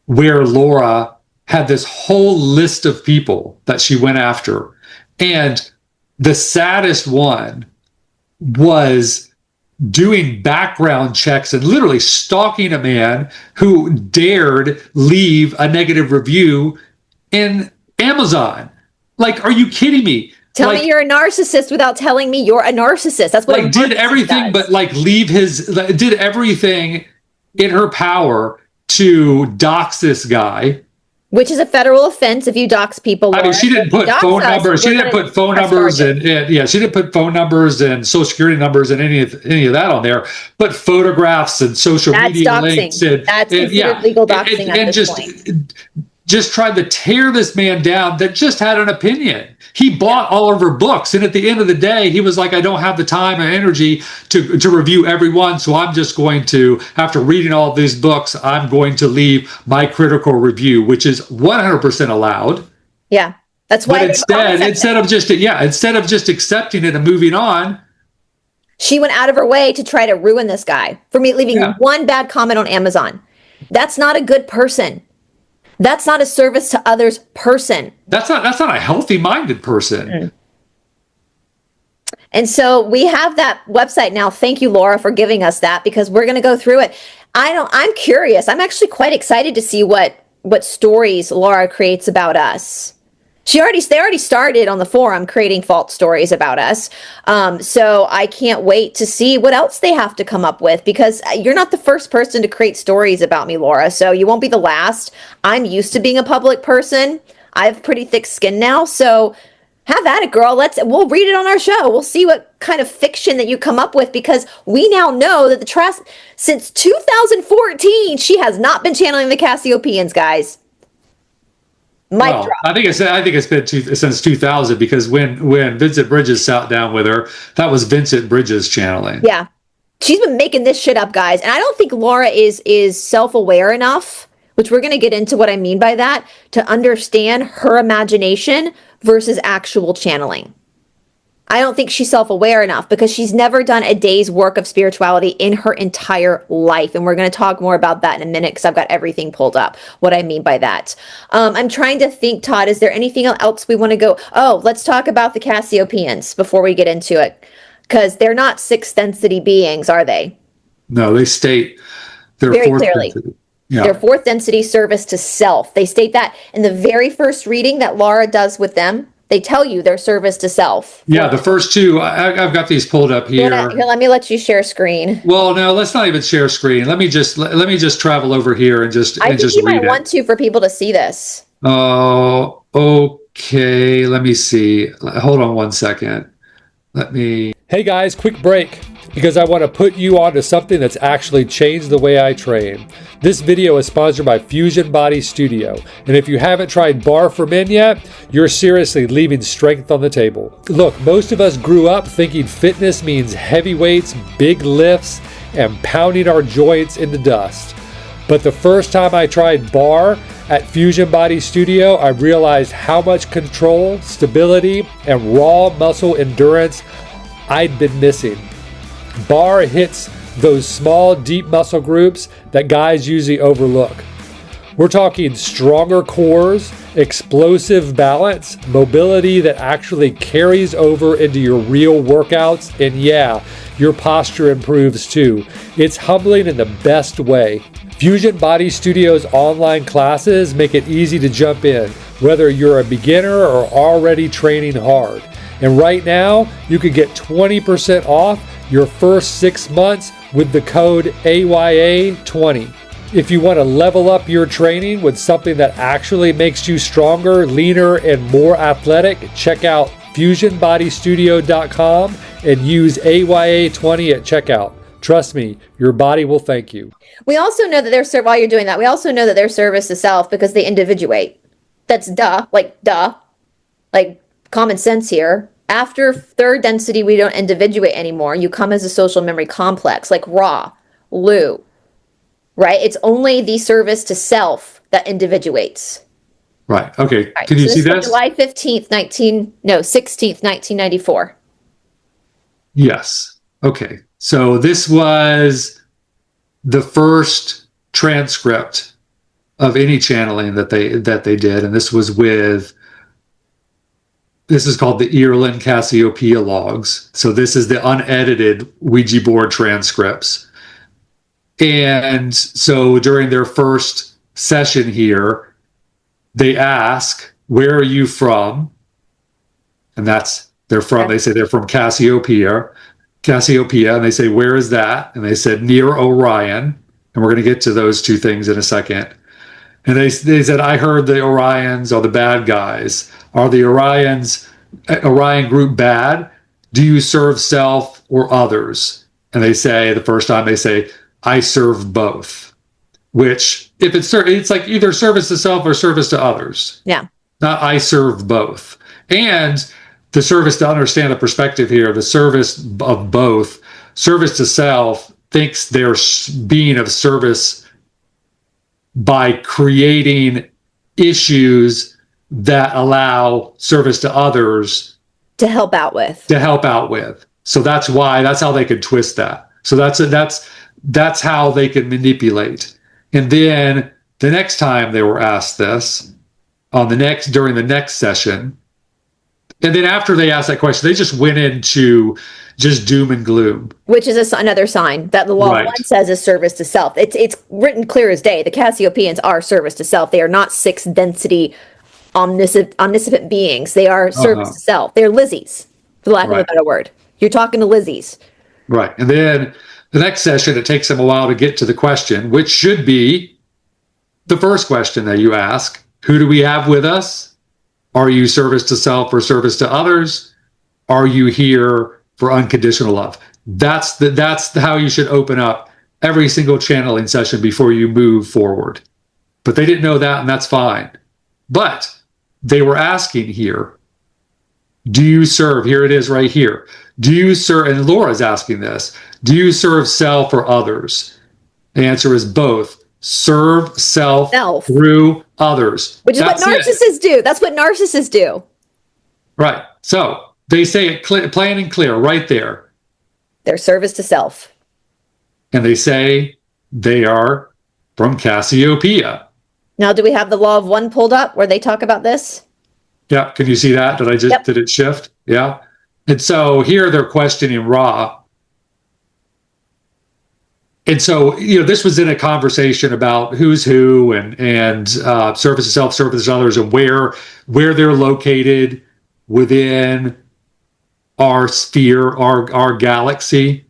where Laura had this whole list of people that she went after. And the saddest one was doing background checks and literally stalking a man who dared leave a negative review in Amazon. Like, are you kidding me? Tell me you're a narcissist without telling me you're a narcissist. That's what did everything does. But did everything in her power to dox this guy. Which is a federal offense if you dox people. I mean, she didn't put phone numbers. She didn't put phone numbers and she didn't put phone numbers and social security numbers and any of that on there. But photographs and social media doxing. Links That's legal doxing at this point. Just tried to tear this man down that just had an opinion. He bought all of her books, and at the end of the day, he was like, I don't have the time and energy to review every one, so I'm just going to, after reading all of these books, I'm going to leave my critical review, which is 100% allowed. Yeah, that's why. But instead of just accepting it and moving on, she went out of her way to try to ruin this guy for me leaving one bad comment on Amazon. That's not a good person. That's not a service to others person. That's not a healthy-minded person. Mm. And so we have that website now. Thank you, Laura, for giving us that, because we're going to go through it. I'm curious. I'm actually quite excited to see what stories Laura creates about us. They already started on the forum creating false stories about us. So I can't wait to see what else they have to come up with, because you're not the first person to create stories about me, Laura. So you won't be the last. I'm used to being a public person. I have pretty thick skin now. So have at it, girl. We'll read it on our show. We'll see what kind of fiction that you come up with, because we now know that since 2014, she has not been channeling the Cassiopaeans, guys. Drop. I think it's been since 2000, because when Vincent Bridges sat down with her, that was Vincent Bridges channeling. Yeah, she's been making this shit up, guys, and I don't think Laura is self-aware enough, which we're going to get into what I mean by that, to understand her imagination versus actual channeling. I don't think she's self-aware enough, because she's never done a day's work of spirituality in her entire life. And we're going to talk more about that in a minute, because I've got everything pulled up, what I mean by that. I'm trying to think, Todd, is there anything else we want to go? Oh, let's talk about the Cassiopaeans before we get into it, because they're not sixth density beings, are they? No, they state they're very fourth clearly. Density. Yeah. Their fourth density service to self. They state that in the very first reading that Laura does with them. They tell you their service to self. Yeah, the first two, I've got these pulled up here. Here, let me let you share screen. Well, no, let's not even share screen. Let me just travel over here and just I think just you read might it. want to for people to see this. Oh, okay. Let me see. Hold on one second. Hey guys, quick break, because I want to put you on to something that's actually changed the way I train. This video is sponsored by Fusion Body Studio, and if you haven't tried Bar for Men yet, you're seriously leaving strength on the table. Look, most of us grew up thinking fitness means heavy weights, big lifts, and pounding our joints into dust. But the first time I tried bar at Fusion Body Studio, I realized how much control, stability, and raw muscle endurance I'd been missing. Bar hits those small, deep muscle groups that guys usually overlook. We're talking stronger cores, explosive balance, mobility that actually carries over into your real workouts, and yeah, your posture improves too. It's humbling in the best way. Fusion Body Studio's online classes make it easy to jump in, whether you're a beginner or already training hard. And right now, you can get 20% off your first 6 months with the code AYA20. If you want to level up your training with something that actually makes you stronger, leaner, and more athletic, check out fusionbodystudio.com and use AYA20 at checkout. Trust me, your body will thank you. We also know that while you're doing that, we also know that they're service to self because they individuate. That's like common sense here. After third density, we don't individuate anymore. You come as a social memory complex, like Ra, Lu, right? It's only the service to self that individuates. Right. Okay. Right. Can you see this? July 15th, 16th, 1994. Yes. Okay. So this was the first transcript of any channeling that they did, and this was this is called the Earlin Cassiopeia logs. So this is the unedited Ouija board transcripts. And so during their first session here, they ask, "Where are you from?" And they're from, they say they're from Cassiopeia, and they say, "Where is that?" And they said, "Near Orion." And we're going to get to those two things in a second. And they said, "I heard the Orions are the bad guys. Are the Orion group bad? Do you serve self or others?" And they say, the first time they say, "I serve both." Which, if it's like either service to self or service to others. Yeah. Not I serve both. And the service, to understand the perspective here, the service of both, service to self thinks they're being of service by creating issues that allow service to others to help out with. So that's how they could twist that. So that's how they can manipulate. And then the next time they were asked this during the next session, and then after they asked that question, they just went into just doom and gloom. Which is another sign that the law of one says is service to self. It's written clear as day. The Cassiopeans are service to self. They are not sixth density omniscient beings. They are service to self. They're Lizzies, for lack of a better word. You're talking to Lizzies. Right. And then the next session, it takes them a while to get to the question, which should be the first question that you ask. Who do we have with us? Are you service to self or service to others? Are you here for unconditional love? That's how you should open up every single channeling session before you move forward. But they didn't know that, and that's fine. But they were asking here, do you serve? Here it is right here. Do you serve? And Laura's asking this. Do you serve self or others? The answer is both. Serve self through others. Which is what narcissists do. That's what narcissists do. Right. So they say it plain and clear right there. Their service to self. And they say they are from Cassiopeia. Now, do we have the law of one pulled up where they talk about this? Yeah. Can you see that? Did it shift? Yeah. And so here they're questioning Ra. And so, this was in a conversation about who's who and service to self, service to others, and where they're located within our sphere, our galaxy.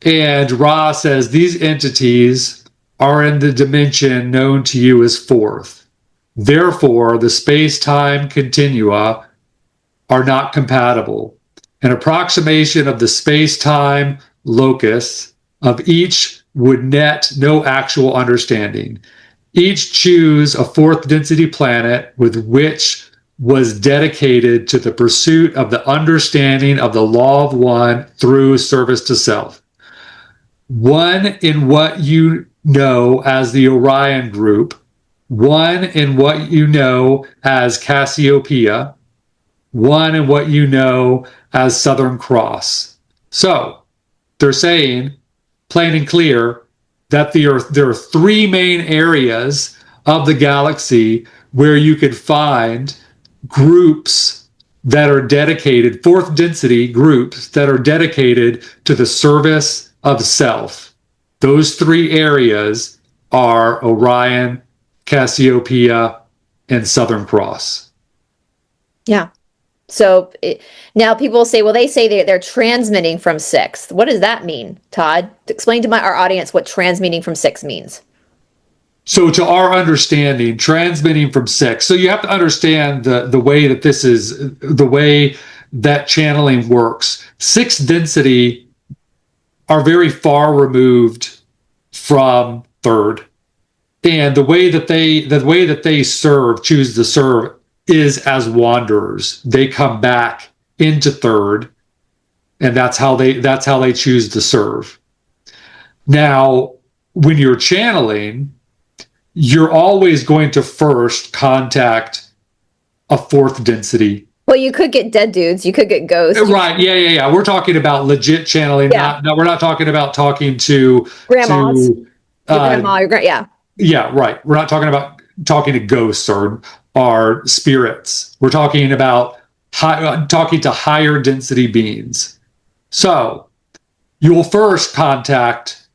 And Ra says these entities are in the dimension known to you as fourth. Therefore, the space-time continua are not compatible. An approximation of the space-time locus of each would net no actual understanding. Each choose a fourth density planet with which was dedicated to the pursuit of the understanding of the law of one through service to self. One in what you know as the Orion group, one in what you know as Cassiopeia, one in what you know as Southern Cross. So they're saying, plain and clear, that there are three main areas of the galaxy where you could find groups that are dedicated, fourth density groups that are dedicated to the service of self. Those three areas are Orion, Cassiopeia, and Southern Cross. Yeah. So now people say, well, they say they're transmitting from sixth. What does that mean, Todd? Explain to our audience what transmitting from sixth means. So to our understanding, transmitting from sixth. So you have to understand the way that this is, the way that channeling works. Sixth density are very far removed from third. And the way that they choose to serve is as wanderers. They come back into third, and that's how they choose to serve. Now, when you're channeling, you're always going to first contact a fourth density. Well, you could get dead dudes. You could get ghosts. Right. Yeah. We're talking about legit channeling. Yeah. We're not talking about talking to grandmas. Your grandma, yeah. Yeah, right. We're not talking about talking to ghosts or spirits. We're talking about talking to higher density beings. So you will first contact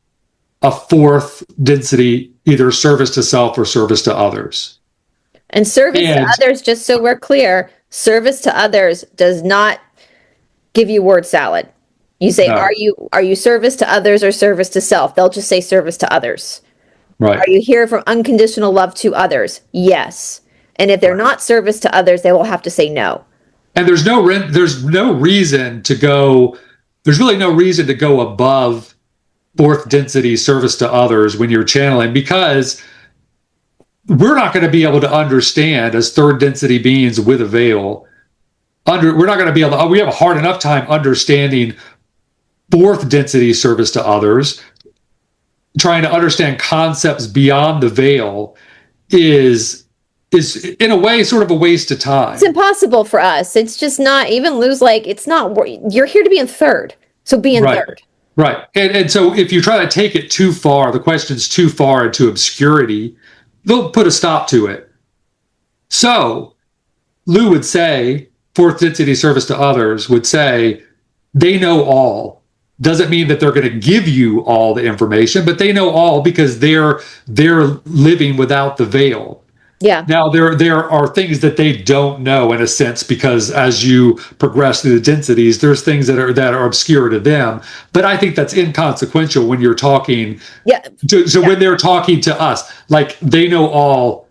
a fourth density, either service to self or service to others. And service to others, just so we're clear, service to others does not give you word salad. You say, no. Are you service to others or service to self? They'll just say service to others. Right. Are you here from unconditional love to others? Yes. And if they're not service to others, they will have to say no. And there's no reason to go. There's really no reason to go above fourth density service to others when you're channeling, because we're not going to be able to understand as third density beings with a veil. We're not going to be able to. We have a hard enough time understanding fourth density service to others. Trying to understand concepts beyond the veil is in a way sort of a waste of time. It's impossible for us. It's just not, even Lou's like, it's not, you're here to be in third. So be in third. Right. And so if you try to take it too far, the question's too far into obscurity, they'll put a stop to it. So Lou would say, fourth density service to others would say, they know all. Doesn't mean that they're going to give you all the information, but they know all because they're living without the veil. Yeah. Now there are things that they don't know in a sense, because as you progress through the densities, there's things that are obscure to them. But I think that's inconsequential when you're talking. Yeah. When they're talking to us, like they know all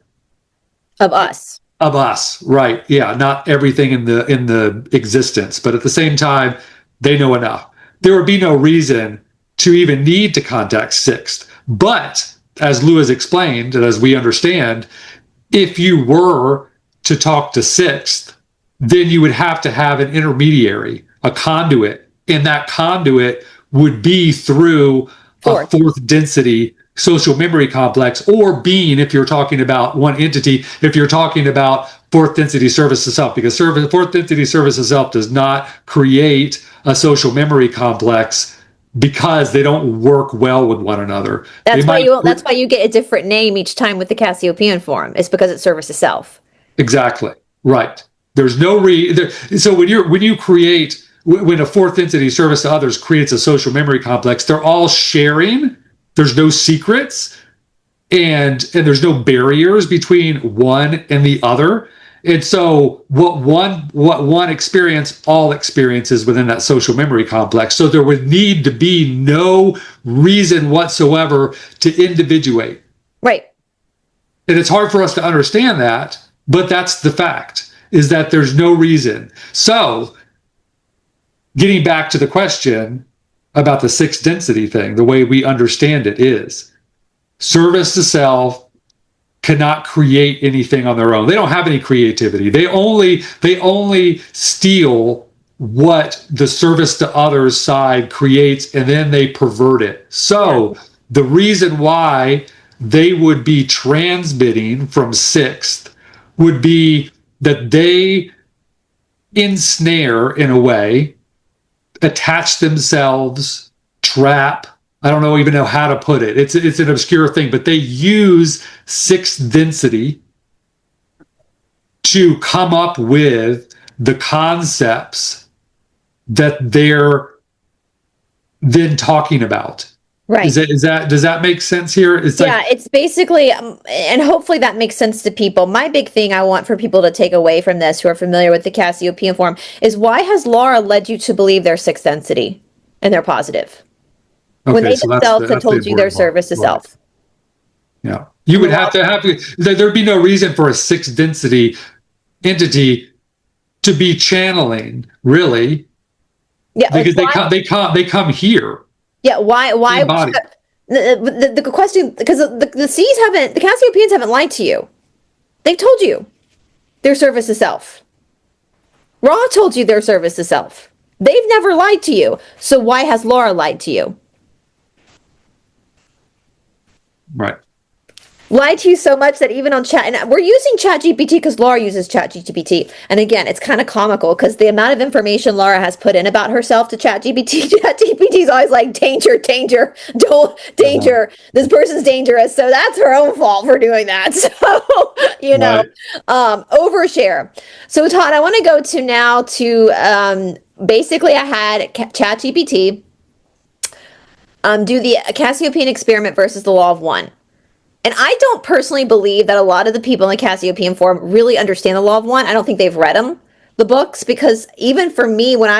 of us. Of us, right? Yeah, not everything in the existence, but at the same time, they know enough. There would be no reason to even need to contact sixth. But as Lou has explained, and as we understand, if you were to talk to sixth, then you would have to have an intermediary, a conduit, and that conduit would be through a fourth density social memory complex, or being, if you're talking about one entity, if you're talking about fourth density service to self, because fourth density service to self does not create a social memory complex because they don't work well with one another. That's why you get a different name each time with the Cassiopean form. It's because it's service to self. Exactly. Right. There's no so when a fourth density service to others creates a social memory complex, they're all sharing. There's no secrets, and there's no barriers between one and the other. And so what one experience, all experiences within that social memory complex. So there would need to be no reason whatsoever to individuate. Right. And it's hard for us to understand that, but that's the fact, is that there's no reason. So getting back to the question about the sixth density thing, the way we understand it is service to self cannot create anything on their own. They don't have any creativity. They only steal what the service to others side creates, and then they pervert it. So the reason why they would be transmitting from sixth would be that they ensnare, in a way, attach themselves, trap. I don't even know how to put it. It's an obscure thing, but they use sixth density to come up with the concepts that they're then talking about. Right. Does that make sense here? It's like, It's basically, and hopefully that makes sense to people. My big thing I want for people to take away from this who are familiar with the Cassiopean form is, why has Laura led you to believe they're sixth density and they're positive? When they themselves have told you their service to self. Yeah. You would have to there'd be no reason for a sixth density entity to be channeling, really. Yeah. Because they come here. Yeah, why the question, because the Cassiopeans haven't lied to you. They've told you their service to self. Ra told you their service to self. They've never lied to you. So why has Laura lied to you? Right. Lied to you so much that even on chat, and we're using ChatGPT because Laura uses ChatGPT. And again, it's kind of comical because the amount of information Laura has put in about herself to ChatGPT, ChatGPT is always like, danger, danger, don't, danger. This person's dangerous. So that's her own fault for doing that. So, overshare. So Todd, I want to go to now to, basically I had ChatGPT do the Cassiopean experiment versus the law of one. And I don't personally believe that a lot of the people in the Cassiopean form really understand the law of one. I don't think they've read the books, because even for me, when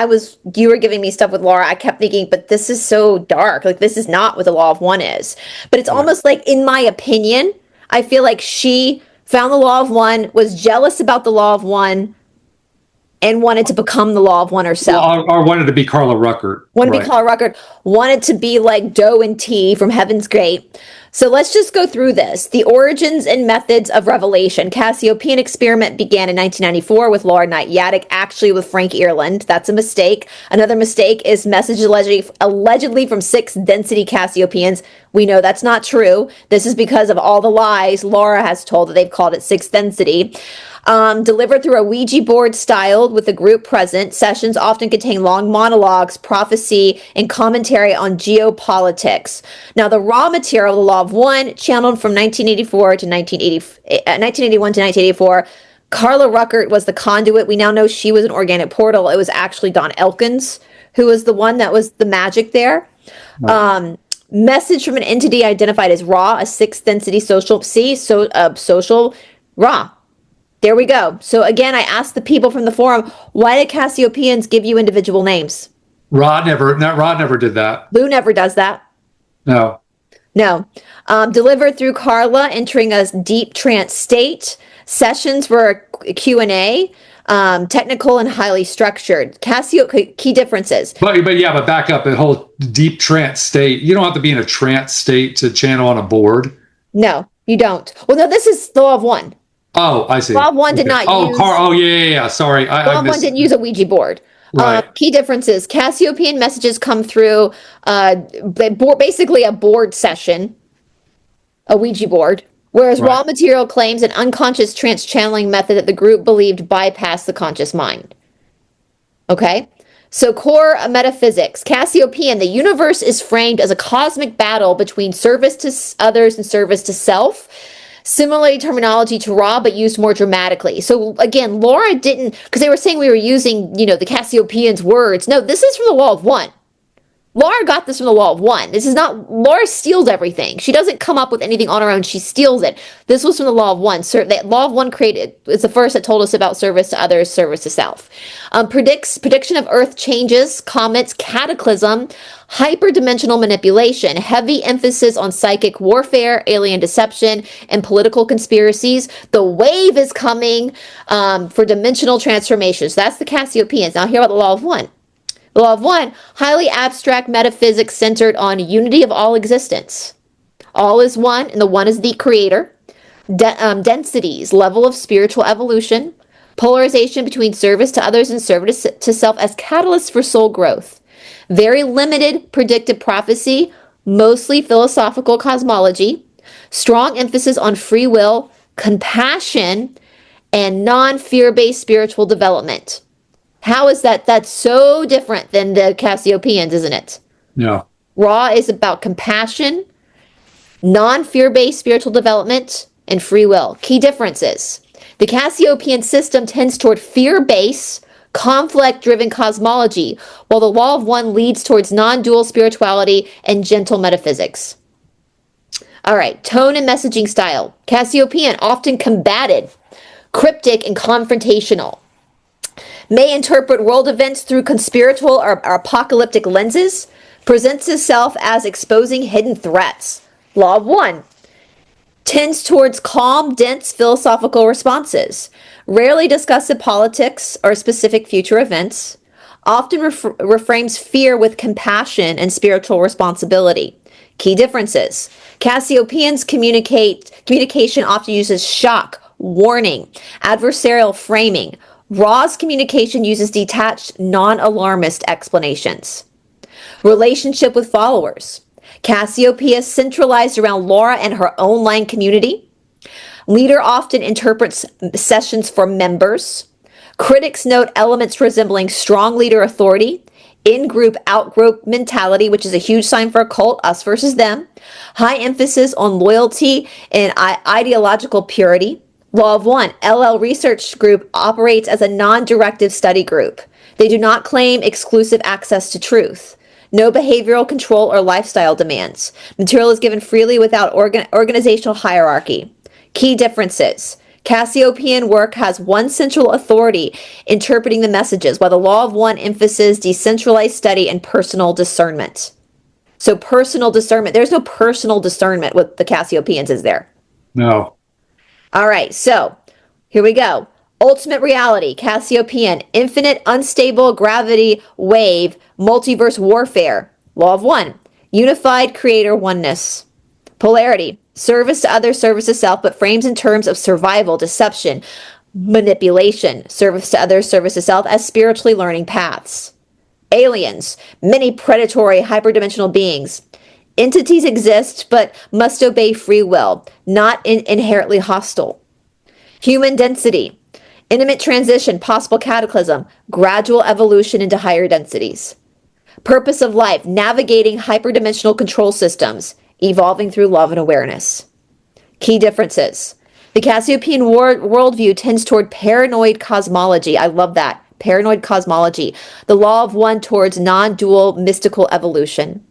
you were giving me stuff with Laura, I kept thinking, but this is so dark. Like, this is not what the law of one is. But it's almost like, in my opinion, I feel like she found the law of one, was jealous about the law of one, and wanted to become the law of one herself. Or wanted to be Carla Ruckert. Wanted to be like Doe and T from Heaven's Gate. So let's just go through this. The origins and methods of revelation. Cassiopean experiment began in 1994 with Laura Knight Yaddick, actually with Frank Ireland. That's a mistake. Another mistake is message allegedly from sixth density Cassiopeans. We know that's not true. This is because of all the lies Laura has told that they've called it sixth density. Delivered through a Ouija board styled with a group present. Sessions often contain long monologues, prophecy, and commentary on geopolitics. Now, the raw material, the law of one, channeled from 1981 to 1984. Carla Ruckert was the conduit. We now know she was an organic portal. It was actually Don Elkins who was the one that was the magic there. Right. Message from an entity identified as Ra, a sixth density social Ra. There we go. So again, I asked the people from the forum, why did Cassiopeans give you individual names? Rod never did that. Lou never does that. No. Delivered through Carla, entering a deep trance state. Sessions were Q&A, technical and highly structured. Key differences. But back up, the whole deep trance state. You don't have to be in a trance state to channel on a board. No, you don't. Well, no, this is the law of one. Oh, I see. Law of one did not use... yeah. Sorry. Law of one didn't use a Ouija board. Right. Key differences. Cassiopean messages come through basically a board session, a Ouija board, whereas raw material claims an unconscious trance channeling method that the group believed bypassed the conscious mind. Okay? So core metaphysics. Cassiopean, the universe is framed as a cosmic battle between service to others and service to self. Similar terminology to Ra, but used more dramatically. So again, Laura didn't, because they were saying we were using, the Cassiopeans' words. No, this is from the law of one. Laura got this from the law of one. This is not, Laura steals everything. She doesn't come up with anything on her own. She steals it. This was from the law of one. So the law of one is the first that told us about service to others, service to self. Prediction of Earth changes, comets, cataclysm, hyperdimensional manipulation, heavy emphasis on psychic warfare, alien deception, and political conspiracies. The wave is coming for dimensional transformations. So that's the Cassiopeans. Now hear about the law of one. The law of one, highly abstract metaphysics centered on unity of all existence. All is one, and the one is the creator. Densities, level of spiritual evolution. Polarization between service to others and service to self as catalysts for soul growth. Very limited predictive prophecy. mostly philosophical cosmology, strong emphasis on free will, compassion, and non-fear-based spiritual development. How is that? That's so different than the Cassiopeans, isn't it? Yeah. Ra is about compassion, non-fear-based spiritual development, and free will. Key differences. The Cassiopean system tends toward fear-based, conflict-driven cosmology, while the Law of One leads towards non-dual spirituality and gentle metaphysics. All right, tone and messaging style. Cassiopean, often combative, cryptic, and confrontational. May interpret world events through conspiratorial or apocalyptic lenses, presents itself as exposing hidden threats. Law of One tends towards calm, dense philosophical responses, rarely discusses politics or specific future events, often reframes fear with compassion and spiritual responsibility. Key differences. Cassiopeans communication often uses shock, warning, adversarial framing. Ra's communication uses detached, non-alarmist explanations. Relationship with followers. Cassiopeia centralized around Laura and her own line community. Leader often interprets sessions for members. Critics note elements resembling strong leader authority, in-group, out-group mentality, which is a huge sign for a cult, us versus them. High emphasis on loyalty and ideological purity. Law of One, LL Research Group operates as a non-directive study group. They do not claim exclusive access to truth. No behavioral control or lifestyle demands. Material is given freely without organizational hierarchy. Key differences. Cassiopean work has one central authority interpreting the messages, while the Law of One emphasizes decentralized study and personal discernment. So personal discernment, there's no personal discernment with the Cassiopeans, is there? No. All right, so here we go. Ultimate reality, Cassiopean, infinite unstable gravity wave, multiverse warfare. Law of One, unified creator oneness. Polarity, service to others, service to self, but frames in terms of survival, deception, manipulation, service to others, service to self as spiritually learning paths. Aliens, many predatory hyperdimensional beings. Entities exist but must obey free will, not inherently hostile. Human density, intimate transition, possible cataclysm, gradual evolution into higher densities. Purpose of life, navigating hyperdimensional control systems, evolving through love and awareness. Key differences. The Cassiopean worldview tends toward paranoid cosmology. I love that. Paranoid cosmology. The Law of One towards non-dual mystical evolution.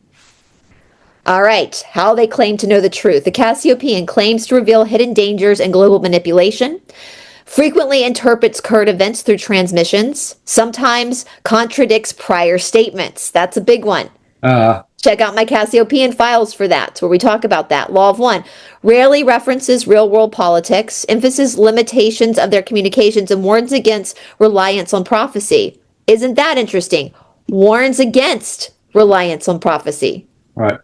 All right, how they claim to know the truth. The Cassiopean claims to reveal hidden dangers and global manipulation, frequently interprets current events through transmissions, sometimes contradicts prior statements. That's a big one. Check out my Cassiopean files for that, where we talk about that. Law of One rarely references real-world politics, emphasizes limitations of their communications, and warns against reliance on prophecy. Isn't that interesting? Warns against reliance on prophecy. Right.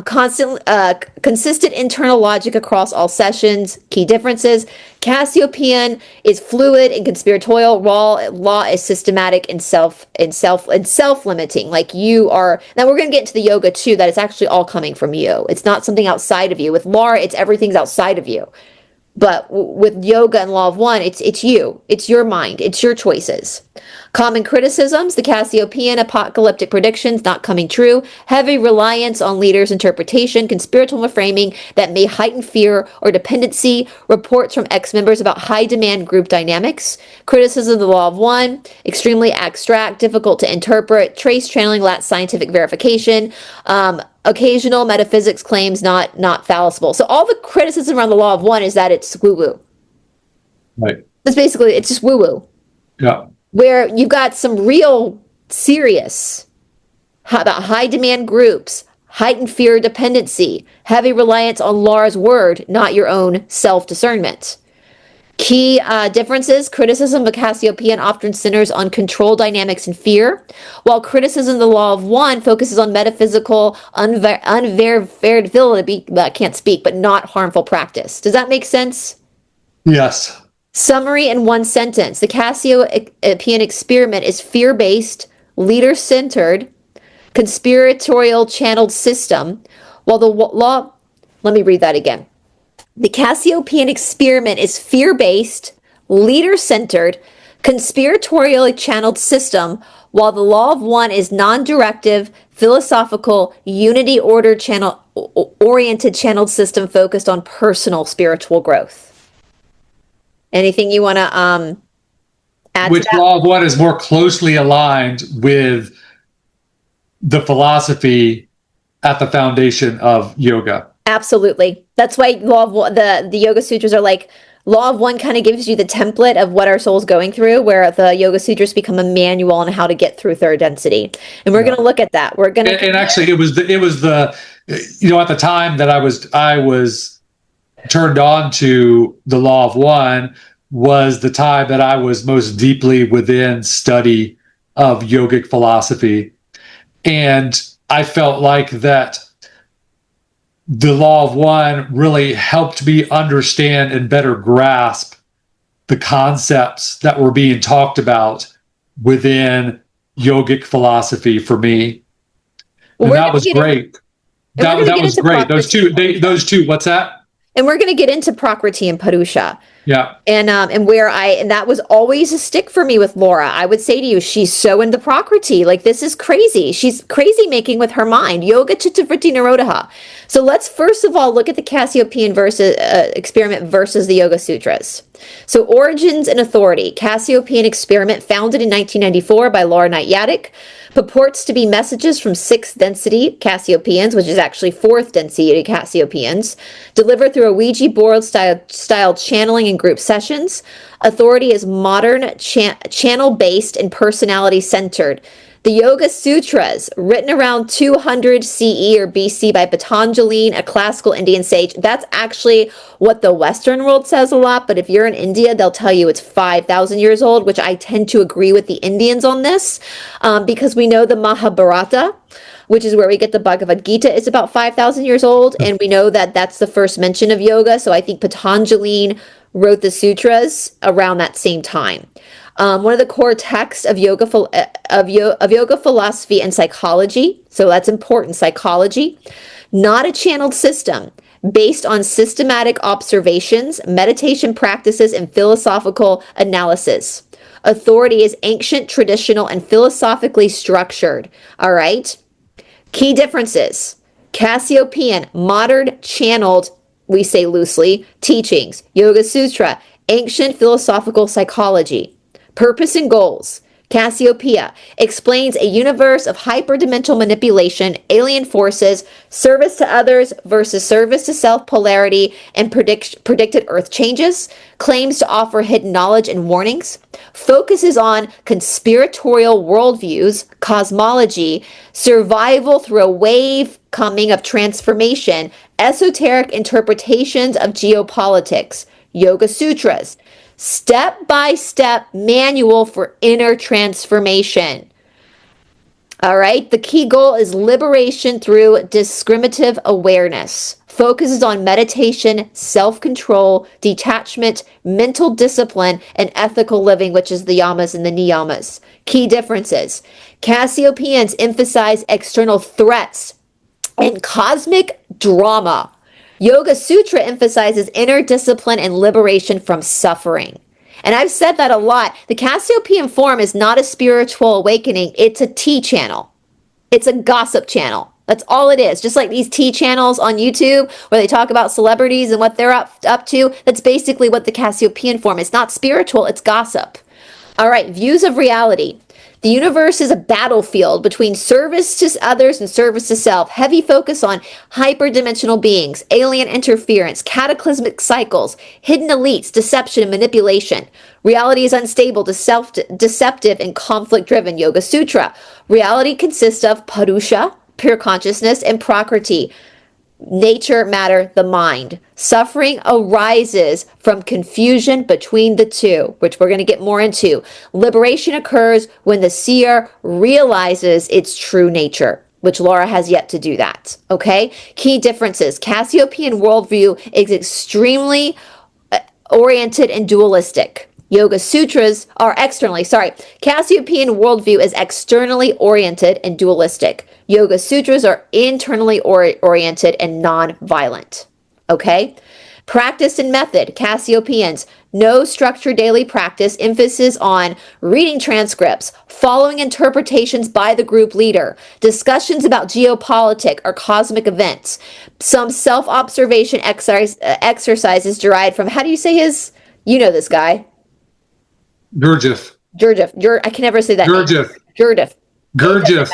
Consistent internal logic across all sessions. Key differences. Cassiopean is fluid and conspiratorial. Law is systematic and self-limiting. Like you are. Now we're going to get into the yoga too. That it's actually all coming from you. It's not something outside of you. With Laura, it's everything's outside of you. But with yoga and Law of One, it's you. It's your mind. It's your choices. Common criticisms, the Cassiopean apocalyptic predictions not coming true, heavy reliance on leaders' interpretation, conspiratorial framing that may heighten fear or dependency, reports from ex-members about high-demand group dynamics, criticism of the Law of One, extremely abstract, difficult to interpret, trace channeling lacks scientific verification, occasional metaphysics claims not fallible. So all the criticism around the Law of One is that it's woo-woo. Right. It's just woo-woo. Yeah. Where you've got some real serious about high demand groups, heightened fear dependency, heavy reliance on Laura's word, not your own self-discernment. Key differences, criticism of Cassiopean often centers on control dynamics and fear, while criticism of the Law of One focuses on metaphysical unverifiability, I can't speak, but not harmful practice. Does that make sense? Yes. Summary in one sentence. The Cassiopean experiment is fear-based, leader-centered, conspiratorial channeled system, while the law, let me read that again. The Cassiopean experiment is fear-based, leader-centered, conspiratorially channeled system, while the law of one is non-directive, philosophical, unity order channel oriented channeled system focused on personal spiritual growth. Anything you want to add Which to that? law of one is more closely aligned with the philosophy at the foundation of yoga? Absolutely. That's why the Yoga Sutras are like, Law of One kind of gives you the template of what our soul's going through, where the Yoga Sutras become a manual on how to get through third density. And we're going to look at that. We're going to And actually, it was the at the time that I was turned on to the Law of One was the time that I was most deeply within study of yogic philosophy, and I felt like that the Law of One really helped me understand and better grasp the concepts that were being talked about within yogic philosophy for me. And that was great. That was great. Those two, what's that? And we're going to get into Prakriti and Purusha. Yeah. And that was always a stick for me with Laura. I would say to you, she's so into Prakriti. Like, this is crazy. She's crazy making with her mind. Yoga Chitta Vritti Nirodha. So let's first of all look at the Cassiopean experiment versus the Yoga Sutras. So origins and authority. Cassiopean experiment founded in 1994 by Laura Knight-Yaddick. Purports to be messages from 6th density Cassiopeans, which is actually 4th density Cassiopeans, delivered through a Ouija board style channeling in group sessions. Authority is modern, channel-based, and personality-centered. The Yoga Sutras, written around 200 CE or BC by Patanjali, a classical Indian sage. That's actually what the Western world says a lot, but if you're in India, they'll tell you it's 5,000 years old, which I tend to agree with the Indians on this, because we know the Mahabharata, which is where we get the Bhagavad Gita, is about 5,000 years old, and we know that that's the first mention of yoga, so I think Patanjali wrote the sutras around that same time. One of the core texts of yoga philosophy and psychology, so that's important, psychology, not a channeled system, based on systematic observations, meditation practices, and philosophical analysis. Authority is ancient, traditional, and philosophically structured. All right? Key differences. Cassiopean, modern, channeled, we say loosely, teachings. Yoga Sutra, ancient philosophical psychology. Purpose and goals. Cassiopeia explains a universe of hyperdimensional manipulation, alien forces, service to others versus service to self polarity, and predicted Earth changes. Claims to offer hidden knowledge and warnings. Focuses on conspiratorial worldviews, cosmology, survival through a wave coming of transformation, esoteric interpretations of geopolitics. Yoga Sutras. Step-by-step manual for inner transformation. All right, the key goal is liberation through discriminative awareness. Focuses on meditation, self-control, detachment, mental discipline, and ethical living, which is the yamas and the niyamas. Key differences. Cassiopeans emphasize external threats and cosmic drama. Yoga Sutra emphasizes inner discipline and liberation from suffering. And I've said that a lot. The Cassiopean form is not a spiritual awakening. It's a tea channel. It's a gossip channel. That's all it is. Just like these tea channels on YouTube where they talk about celebrities and what they're up to. That's basically what the Cassiopean form is. Not spiritual, it's gossip. All right, views of reality. The universe is a battlefield between service to others and service to self. Heavy focus on hyperdimensional beings, alien interference, cataclysmic cycles, hidden elites, deception, and manipulation. Reality is unstable, deceptive, and conflict-driven. Yoga Sutra. Reality consists of Purusha, pure consciousness, and Prakriti, nature, matter, the mind. Suffering arises from confusion between the two, which we're going to get more into. Liberation occurs when the seer realizes its true nature, which Laura has yet to do that. Okay? Key differences. Cassiopean worldview is extremely oriented and dualistic. Yoga Sutras are Cassiopean worldview is externally oriented and dualistic. Yoga Sutras are internally oriented and non-violent. Okay? Practice and method, Cassiopeans. No structured daily practice, emphasis on reading transcripts, following interpretations by the group leader, discussions about geopolitics or cosmic events, some self-observation exercises derived from, how do you say his? You know this guy. Gurdjieff. I can never say that. Gurdjieff. Gurdjieff. Gurdjieff.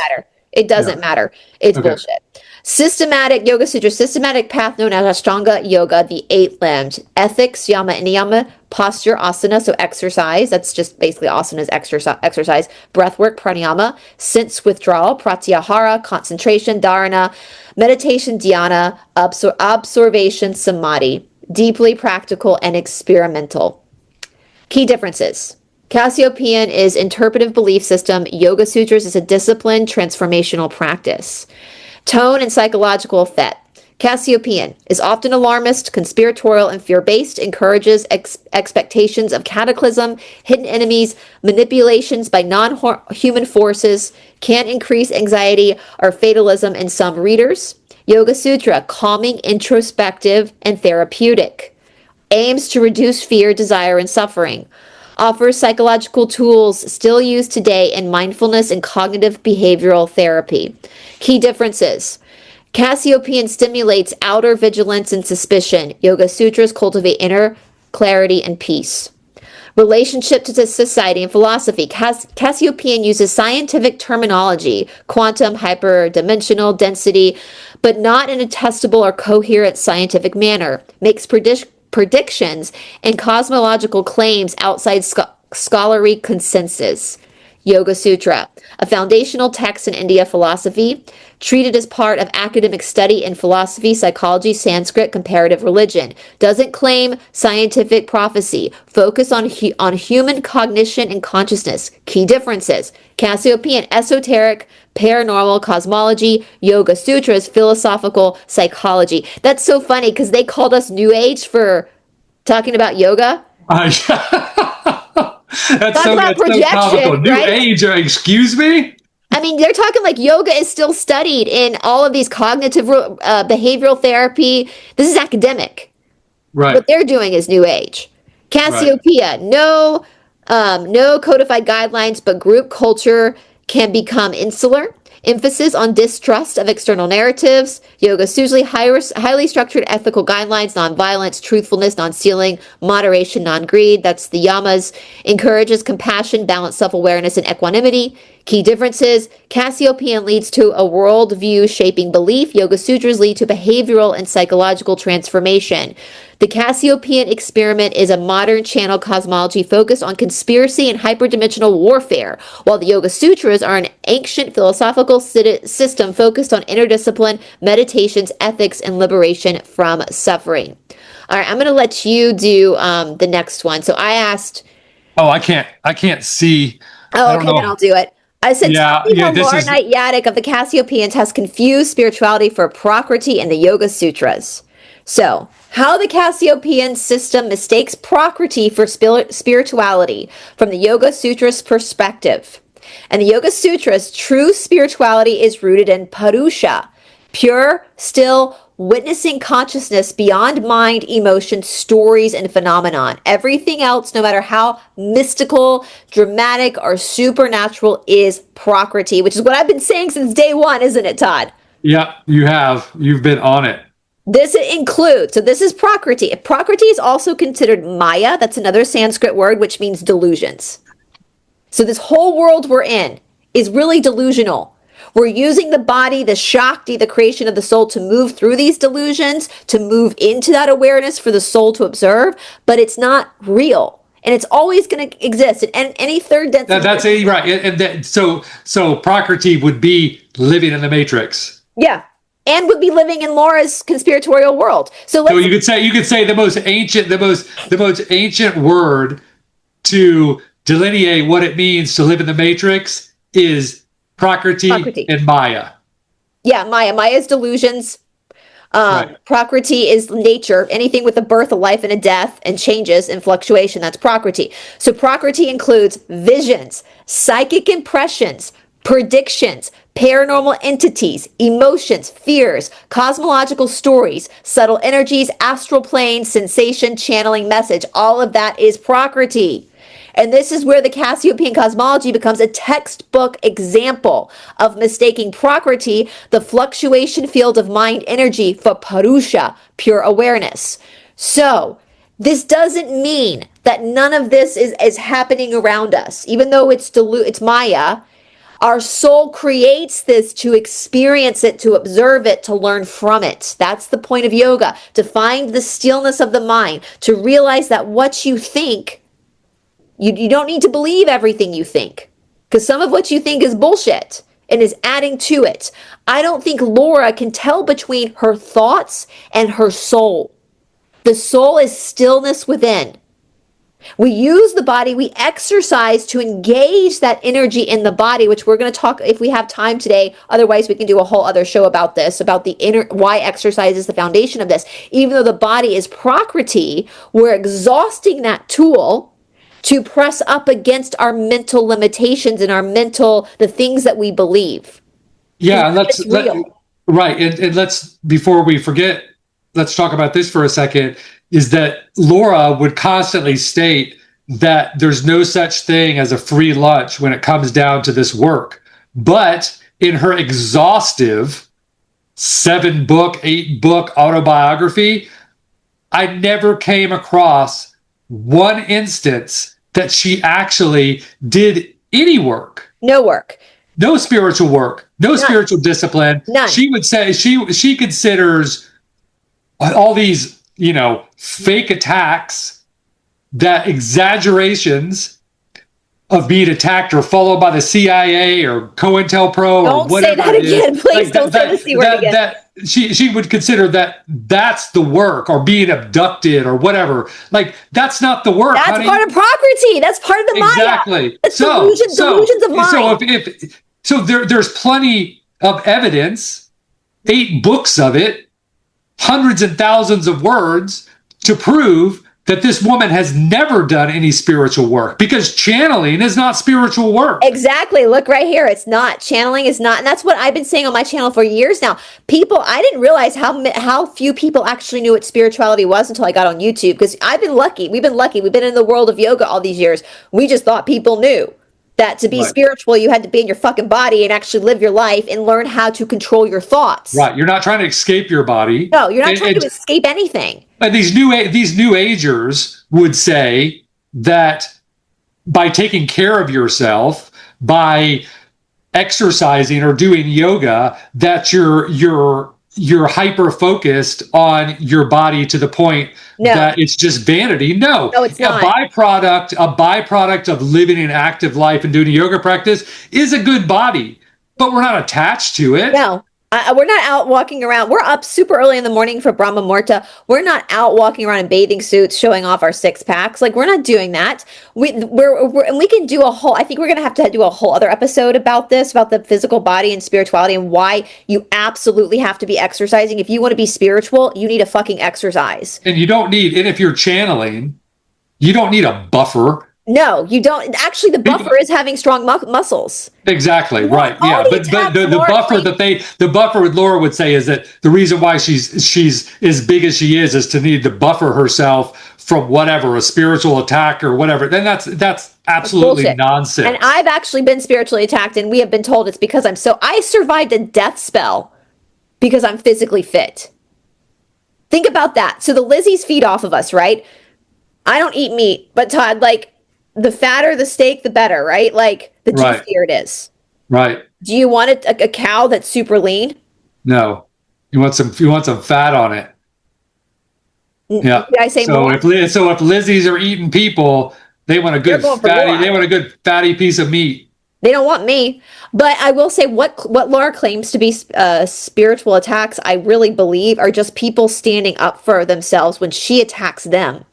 It doesn't matter. It's bullshit. Systematic Yoga Sutra, systematic path known as Ashtanga Yoga, the 8-limbed. Ethics, yama and niyama, posture, asana, so exercise. That's just basically asanas, exercise. Breathwork, pranayama. Sense withdrawal, pratyahara, concentration, dharana. Meditation, dhyana. Observation, samadhi. Deeply practical and experimental. Key differences. Cassiopean is interpretive belief system. Yoga Sutras is a disciplined transformational practice. Tone and psychological effect. Cassiopean is often alarmist, conspiratorial, and fear-based, encourages expectations of cataclysm, hidden enemies, manipulations by non-human forces, can increase anxiety or fatalism in some readers. Yoga Sutra, calming, introspective, and therapeutic. Aims to reduce fear, desire, and suffering. Offers psychological tools still used today in mindfulness and cognitive behavioral therapy. Key differences. Cassiopean stimulates outer vigilance and suspicion. Yoga Sutras cultivate inner clarity and peace. Relationship to society and philosophy. Cassiopean uses scientific terminology, quantum, hyperdimensional, density, but not in a testable or coherent scientific manner. Makes predictions and cosmological claims outside scholarly consensus. Yoga Sutra, a foundational text in India philosophy, treated as part of academic study in philosophy, psychology, Sanskrit, comparative religion. Doesn't claim scientific prophecy. Focus on human cognition and consciousness. Key differences. Cassiopean, esoteric, paranormal, cosmology. Yoga Sutras, philosophical, psychology. That's so funny because they called us New Age for talking about yoga. That's so topical. New Age, excuse me? I mean, they're talking like yoga is still studied in all of these cognitive behavioral therapy. This is academic. Right. What they're doing is New Age. Cassiopeia, no codified guidelines, but group culture can become insular. Emphasis on distrust of external narratives. Yoga usually highly structured ethical guidelines, nonviolence, truthfulness, non-stealing, moderation, non-greed. That's the yamas. Encourages compassion, balance, self-awareness, and equanimity. Key differences. Cassiopean leads to a worldview shaping belief. Yoga Sutras lead to behavioral and psychological transformation. The Cassiopean experiment is a modern channel cosmology focused on conspiracy and hyperdimensional warfare, while the Yoga Sutras are an ancient philosophical system focused on interdiscipline, meditations, ethics, and liberation from suffering. All right, I'm going to let you do the next one. So I asked... Oh, I can't see. Oh, okay, then I'll do it. I said, tell me how Laura Knight Yaddick of the Cassiopeans has confused spirituality for Prakriti in the Yoga Sutras. So, how the Cassiopean system mistakes Prakriti for spirituality from the Yoga Sutras perspective. And the Yoga Sutras, true spirituality is rooted in Purusha, pure, still, witnessing consciousness beyond mind, emotion, stories, and phenomenon. Everything else, no matter how mystical, dramatic, or supernatural, is Prakriti, which is what I've been saying since day one, isn't it, Todd? Yeah, you have. You've been on it. This includes, so this is Prakriti. Prakriti is also considered Maya. That's another Sanskrit word, which means delusions. So this whole world we're in is really delusional. We're using the body, the Shakti, the creation of the soul, to move through these delusions, to move into that awareness for the soul to observe, but it's not real. And it's always going to exist. And any third density... That's right. And so Prakriti would be living in the Matrix. Yeah. And would be living in Laura's conspiratorial world. So you could say the most ancient word to delineate what it means to live in the Matrix is Prakriti and Maya. Yeah, Maya. Maya's delusions. Right. Prakriti is nature, anything with a birth, a life, and a death, and changes and fluctuation. That's Prakriti. So Prakriti includes visions, psychic impressions, predictions, paranormal entities, emotions, fears, cosmological stories, subtle energies, astral planes, sensation, channeling, message. All of that is Prakriti. And this is where the Cassiopean cosmology becomes a textbook example of mistaking Prakriti, the fluctuation field of mind energy, for Purusha, pure awareness. So, this doesn't mean that none of this is happening around us. Even though it's Maya, our soul creates this to experience it, to observe it, to learn from it. That's the point of yoga, to find the stillness of the mind, to realize that what you think, you don't need to believe everything you think, because some of what you think is bullshit and is adding to it. I don't think Laura can tell between her thoughts and her soul. The soul is stillness within. We use the body, we exercise to engage that energy in the body, which we're going to talk if we have time today. Otherwise, we can do a whole other show about this, about the inner, why exercise is the foundation of this. Even though the body is Prakriti, we're exhausting that tool to press up against our mental limitations and the things that we believe. Yeah, and right. And let's, before we forget, let's talk about this for a second, is that Laura would constantly state that there's no such thing as a free lunch when it comes down to this work. But in her exhaustive 7-book, 8-book autobiography, I never came across one instance that she actually did any work. No work. No spiritual work. No spiritual discipline. None. She would say she considers all these, fake attacks, that exaggerations of being attacked or followed by the CIA or COINTELPRO or whatever. Don't say that again, please. Don't say the C word again. She would consider that's the work, or being abducted or whatever. Like, that's not the work. That's honey. part of Prakriti. That's part of the Maya. Exactly. That's delusions of mind. So there's plenty of evidence, 8 books of it, hundreds and thousands of words to prove that this woman has never done any spiritual work, because channeling is not spiritual work. Exactly. Look right here. It's not. Channeling is not. And that's what I've been saying on my channel for years now. I didn't realize how few people actually knew what spirituality was until I got on YouTube, because I've been lucky. We've been lucky. We've been in the world of yoga all these years. We just thought people knew that to be spiritual, you had to be in your fucking body and actually live your life and learn how to control your thoughts. Right. You're not trying to escape your body. No, you're not trying to escape anything. And these new agers would say that by taking care of yourself, by exercising or doing yoga, that you're hyper focused on your body to the point that it's just vanity. No, it's not. A byproduct of living an active life and doing a yoga practice is a good body, but we're not attached to it. No. We're not out walking around. We're up super early in the morning for Brahma Muhurta. We're not out walking around in bathing suits showing off our 6-packs. Like, we're not doing that. And we can do I think we're going to have to do a whole other episode about this, about the physical body and spirituality, and why you absolutely have to be exercising. If you want to be spiritual, you need to fucking exercise. And if you're channeling, you don't need a buffer. No, you don't. Actually, the buffer is having strong muscles. Exactly, right. Yeah, but the buffer with Laura would say is that the reason why she's as big as she is to need to buffer herself from whatever, a spiritual attack or whatever. Then that's absolutely nonsense. And I've actually been spiritually attacked, and we have been told it's because I survived a death spell because I'm physically fit. Think about that. So the Lizzies feed off of us, right? I don't eat meat, but Todd, like, the fatter the steak, the better, right? Like, the juicier it is. Right. Do you want a cow that's super lean? No. You want some fat on it. Yeah. Did I say more? If Lizzies are eating people, they want a good fatty piece of meat. They don't want me. But I will say what Laura claims to be spiritual attacks, I really believe, are just people standing up for themselves when she attacks them.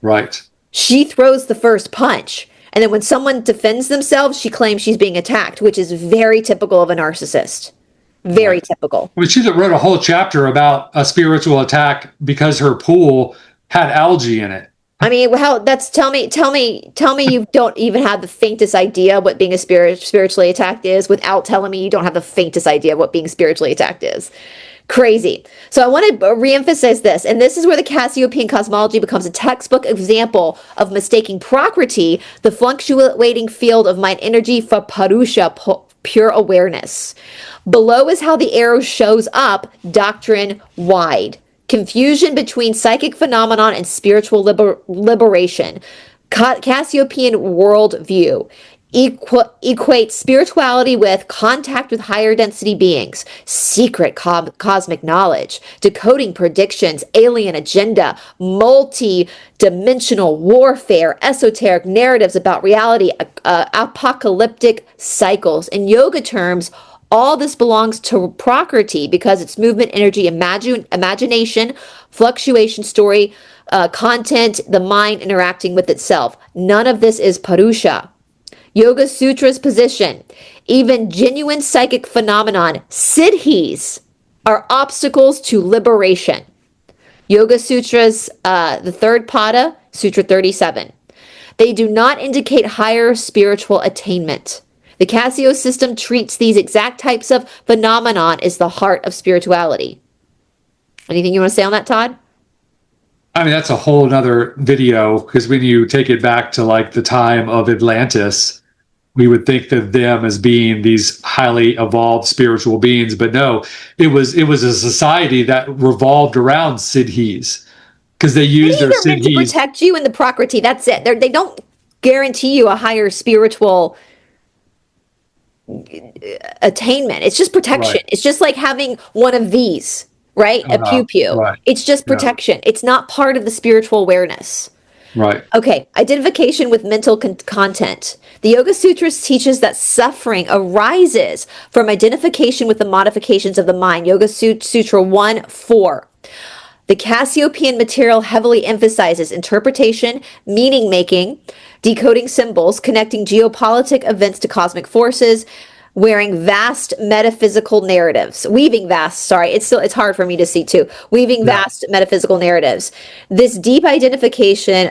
Right. She throws the first punch, and then when someone defends themselves, she claims she's being attacked, which is very typical of a narcissist. Very typical. Well, she wrote a whole chapter about a spiritual attack because her pool had algae in it. I mean, how that's tell me you don't even have the faintest idea what being a spiritually attacked is without telling me you don't have the faintest idea what being spiritually attacked is. Crazy. So I want to reemphasize this, and this is where the Cassiopean cosmology becomes a textbook example of mistaking Prakriti, the fluctuating field of mind energy, for Purusha, pure awareness. Below is how the arrow shows up doctrine wide. Confusion between psychic phenomenon and spiritual liberation. Cassiopean worldview. Equate spirituality with contact with higher density beings, secret cosmic knowledge, decoding predictions, alien agenda, multi-dimensional warfare, esoteric narratives about reality, apocalyptic cycles. In yoga terms, all this belongs to Prakriti because it's movement, energy, imagination, fluctuation, story, content, the mind interacting with itself. None of this is Purusha. Yoga Sutra's position, even genuine psychic phenomenon, siddhis, are obstacles to liberation. Yoga Sutras, the third pada, Sutra 37. They do not indicate higher spiritual attainment. The Cassio system treats these exact types of phenomenon as the heart of spirituality. Anything you want to say on that, Todd? I mean, that's a whole nother video, because when you take it back to like the time of Atlantis, we would think of them as being these highly evolved spiritual beings, but no, it was a society that revolved around siddhis, because they used their siddhis are meant to protect you in the Prakriti. That's it. They don't guarantee you a higher spiritual attainment. It's just protection. Right. It's just like having one of these, right? A pew-pew. Right. It's just protection. Yeah. It's not part of the spiritual awareness. Right. Okay. Identification with mental content. The Yoga Sutras teaches that suffering arises from identification with the modifications of the mind. Yoga Sutra 1-4. The Cassiopean material heavily emphasizes interpretation, meaning making, decoding symbols, connecting geopolitic events to cosmic forces, weaving vast metaphysical narratives. It's hard for me to see too. Weaving vast metaphysical narratives. Deep identification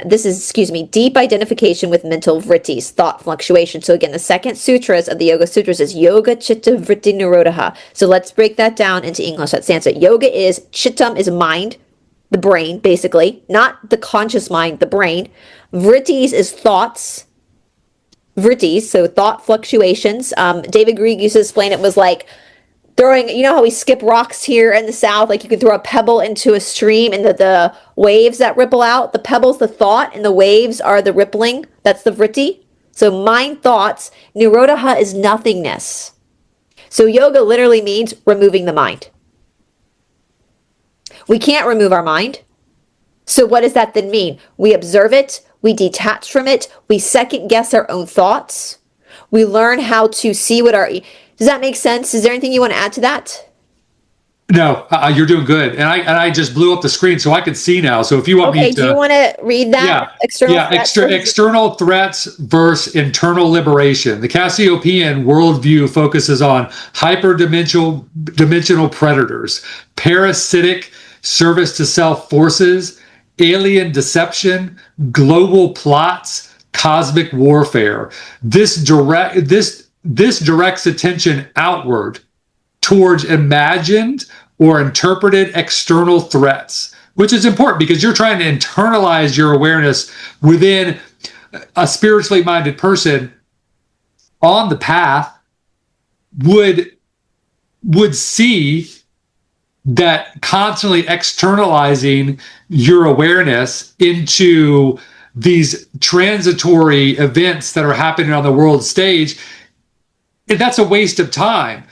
with mental vrittis, thought fluctuation. So again, the second sutras of the Yoga Sutras is Yoga Chitta Vritti Nirodha. So let's break that down into English. That's Sanskrit. Yoga is, Chittam is mind, the brain, basically, not the conscious mind, the brain. Vrittis is thoughts. Vrittis, so thought fluctuations. David Grieg used to explain it was like throwing, you know how we skip rocks here in the South? Like you can throw a pebble into a stream and the waves that ripple out. The pebble's the thought and the waves are the rippling. That's the vritti. So mind thoughts. Nirodha is nothingness. So yoga literally means removing the mind. We can't remove our mind. So what does that then mean? We observe it, we detach from it, we second guess our own thoughts. We learn how to see does that make sense? Is there anything you want to add to that? No, you're doing good. And I just blew up the screen so I can see now. So if you want me to... do you want to read that? External threats versus internal liberation. The Cassiopean worldview focuses on hyperdimensional predators, parasitic service to self forces, alien deception, global plots, cosmic warfare. This directs attention outward towards imagined or interpreted external threats, which is important because you're trying to internalize your awareness within a spiritually minded person on the path would see that constantly externalizing your awareness into these transitory events that are happening on the world stage, that's a waste of time.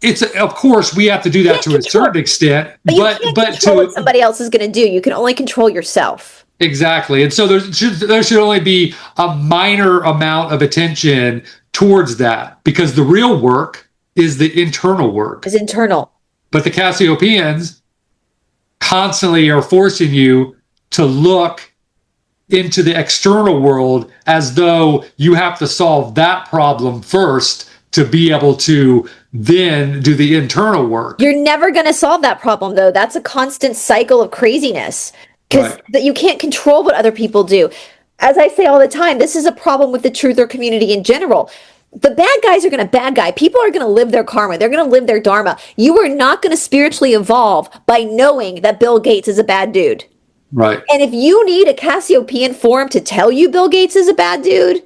It's, of course, we have to do that to a certain extent, but you can't control what somebody else is going to do. You can only control yourself. Exactly. And so there should only be a minor amount of attention towards that, because the real work is the internal work. Is internal. But the Cassiopeans constantly are forcing you to look into the external world as though you have to solve that problem first to be able to then do the internal work. You're never going to solve that problem, though. That's a constant cycle of craziness because Right. you can't control what other people do. As I say all the time, this is a problem with the truther community in general. The bad guys are going to bad guy. People are going to live their karma. They're going to live their dharma. You are not going to spiritually evolve by knowing that Bill Gates is a bad dude. Right. And if you need a Cassiopean forum to tell you Bill Gates is a bad dude,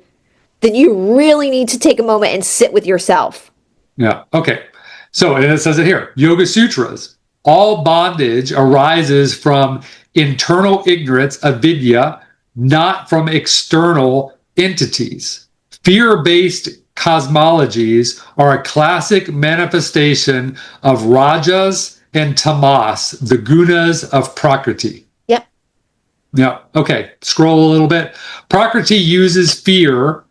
then you really need to take a moment and sit with yourself. Yeah. Okay. So, and it says it here, Yoga Sutras. All bondage arises from internal ignorance, avidya, not from external entities. Fear-based cosmologies are a classic manifestation of rajas and tamas, the gunas of Prakriti. Yep. Yeah. Okay. Scroll a little bit. Prakriti uses fear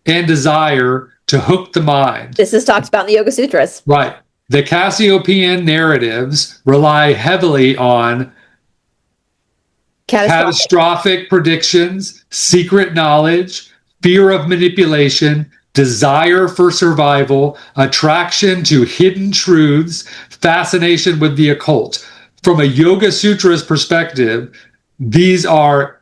and desire to hook the mind. This is talked about in the Yoga Sutras. Right. The Cassiopean narratives rely heavily on catastrophic predictions, secret knowledge, fear of manipulation, desire for survival, attraction to hidden truths, fascination with the occult. From a Yoga Sutras perspective, these are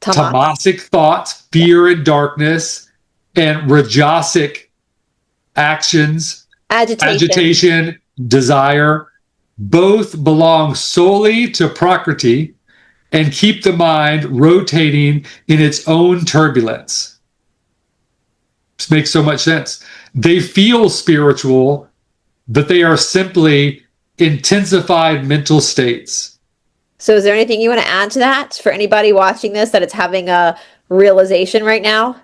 tamasic thoughts, fear and darkness, and rajasic actions, agitation, desire. Both belong solely to Prakriti and keep the mind rotating in its own turbulence. This makes so much sense. They feel spiritual, but they are simply intensified mental states. So is there anything you want to add to that for anybody watching this that it's having a realization right now?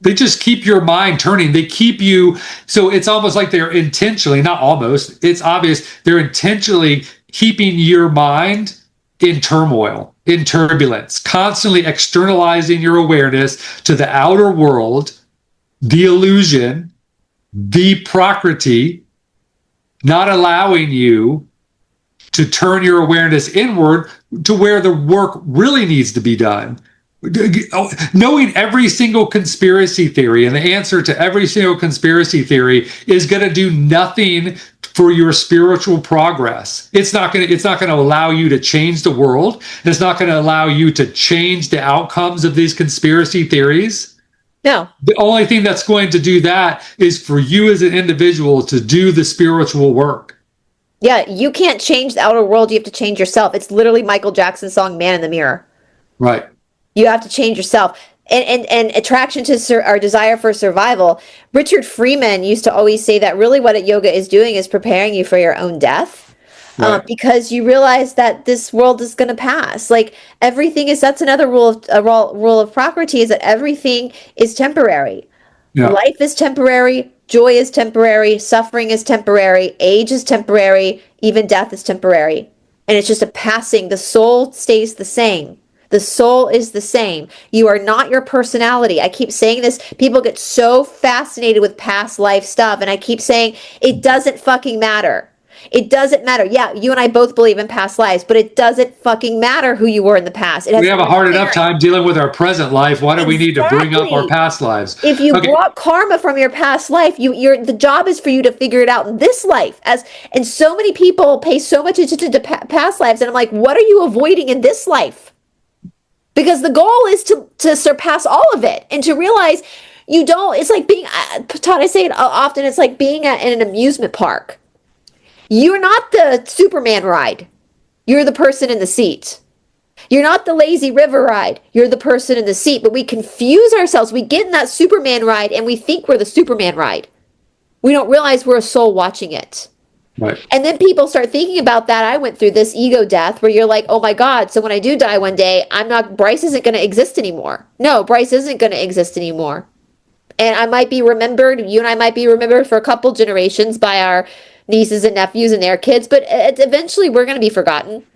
They just keep your mind turning. They keep you, so it's almost like they're intentionally, not almost, it's obvious, they're intentionally keeping your mind in turmoil, in turbulence, constantly externalizing your awareness to the outer world, the illusion, the Prakriti, not allowing you to turn your awareness inward to where the work really needs to be done. Knowing every single conspiracy theory and the answer to every single conspiracy theory is going to do nothing for your spiritual progress. It's not going to allow you to change the world. It's not going to allow you to change the outcomes of these conspiracy theories. No. The only thing that's going to do that is for you as an individual to do the spiritual work. Yeah, you can't change the outer world. You have to change yourself. It's literally Michael Jackson's song Man in the Mirror. Right. You have to change yourself. And attraction to our desire for survival. Richard Freeman used to always say that really what yoga is doing is preparing you for your own death. Right. Because you realize that this world is going to pass. Like everything is, that's another rule of Prakriti, is that everything is temporary. Yeah. Life is temporary. Joy is temporary. Suffering is temporary. Age is temporary. Even death is temporary. And it's just a passing. The soul stays the same. The soul is the same. You are not your personality. I keep saying this. People get so fascinated with past life stuff. And I keep saying, it doesn't fucking matter. It doesn't matter. Yeah, you and I both believe in past lives, but it doesn't fucking matter who you were in the past. We have a hard enough time dealing with our present life. Why do we need to bring up our past lives? If you brought karma from your past life, the job is for you to figure it out in this life. And so many people pay so much attention to past lives, and I'm like, what are you avoiding in this life? Because the goal is to surpass all of it and to realize you don't. It's like being, Todd, I say it often. It's like being in an amusement park. You're not the Superman ride. You're the person in the seat. You're not the lazy river ride. You're the person in the seat. But we confuse ourselves. We get in that Superman ride and we think we're the Superman ride. We don't realize we're a soul watching it. Right. And then people start thinking about that. I went through this ego death where you're like, oh my God, so when I do die one day, Bryce isn't going to exist anymore. No, Bryce isn't going to exist anymore. And I might be remembered, you and I might be remembered for a couple generations by our nieces and nephews and their kids, but eventually we're going to be forgotten.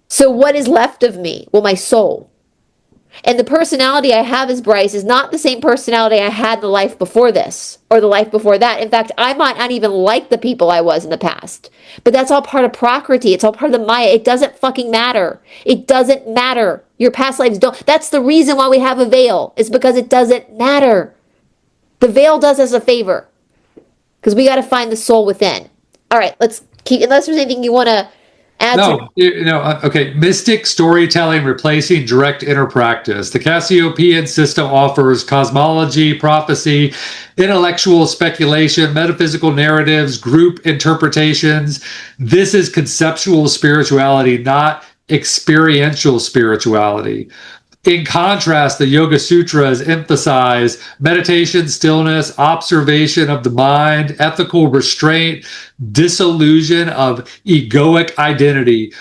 So what is left of me? Well, my soul. And the personality I have as Bryce is not the same personality I had in the life before this or the life before that. In fact, I might not even like the people I was in the past. But that's all part of Prakriti. It's all part of the Maya. It doesn't fucking matter. It doesn't matter. Your past lives don't. That's the reason why we have a veil. It's because it doesn't matter. The veil does us a favor. because we got to find the soul within. All right, let's keep, unless there's anything you want to add to. Okay. Mystic storytelling replacing direct inner practice. The Cassiopean system offers cosmology, prophecy, intellectual speculation, metaphysical narratives, group interpretations. This is conceptual spirituality, not experiential spirituality. In contrast, the Yoga Sutras emphasize meditation, stillness, observation of the mind, ethical restraint, dissolution of egoic identity.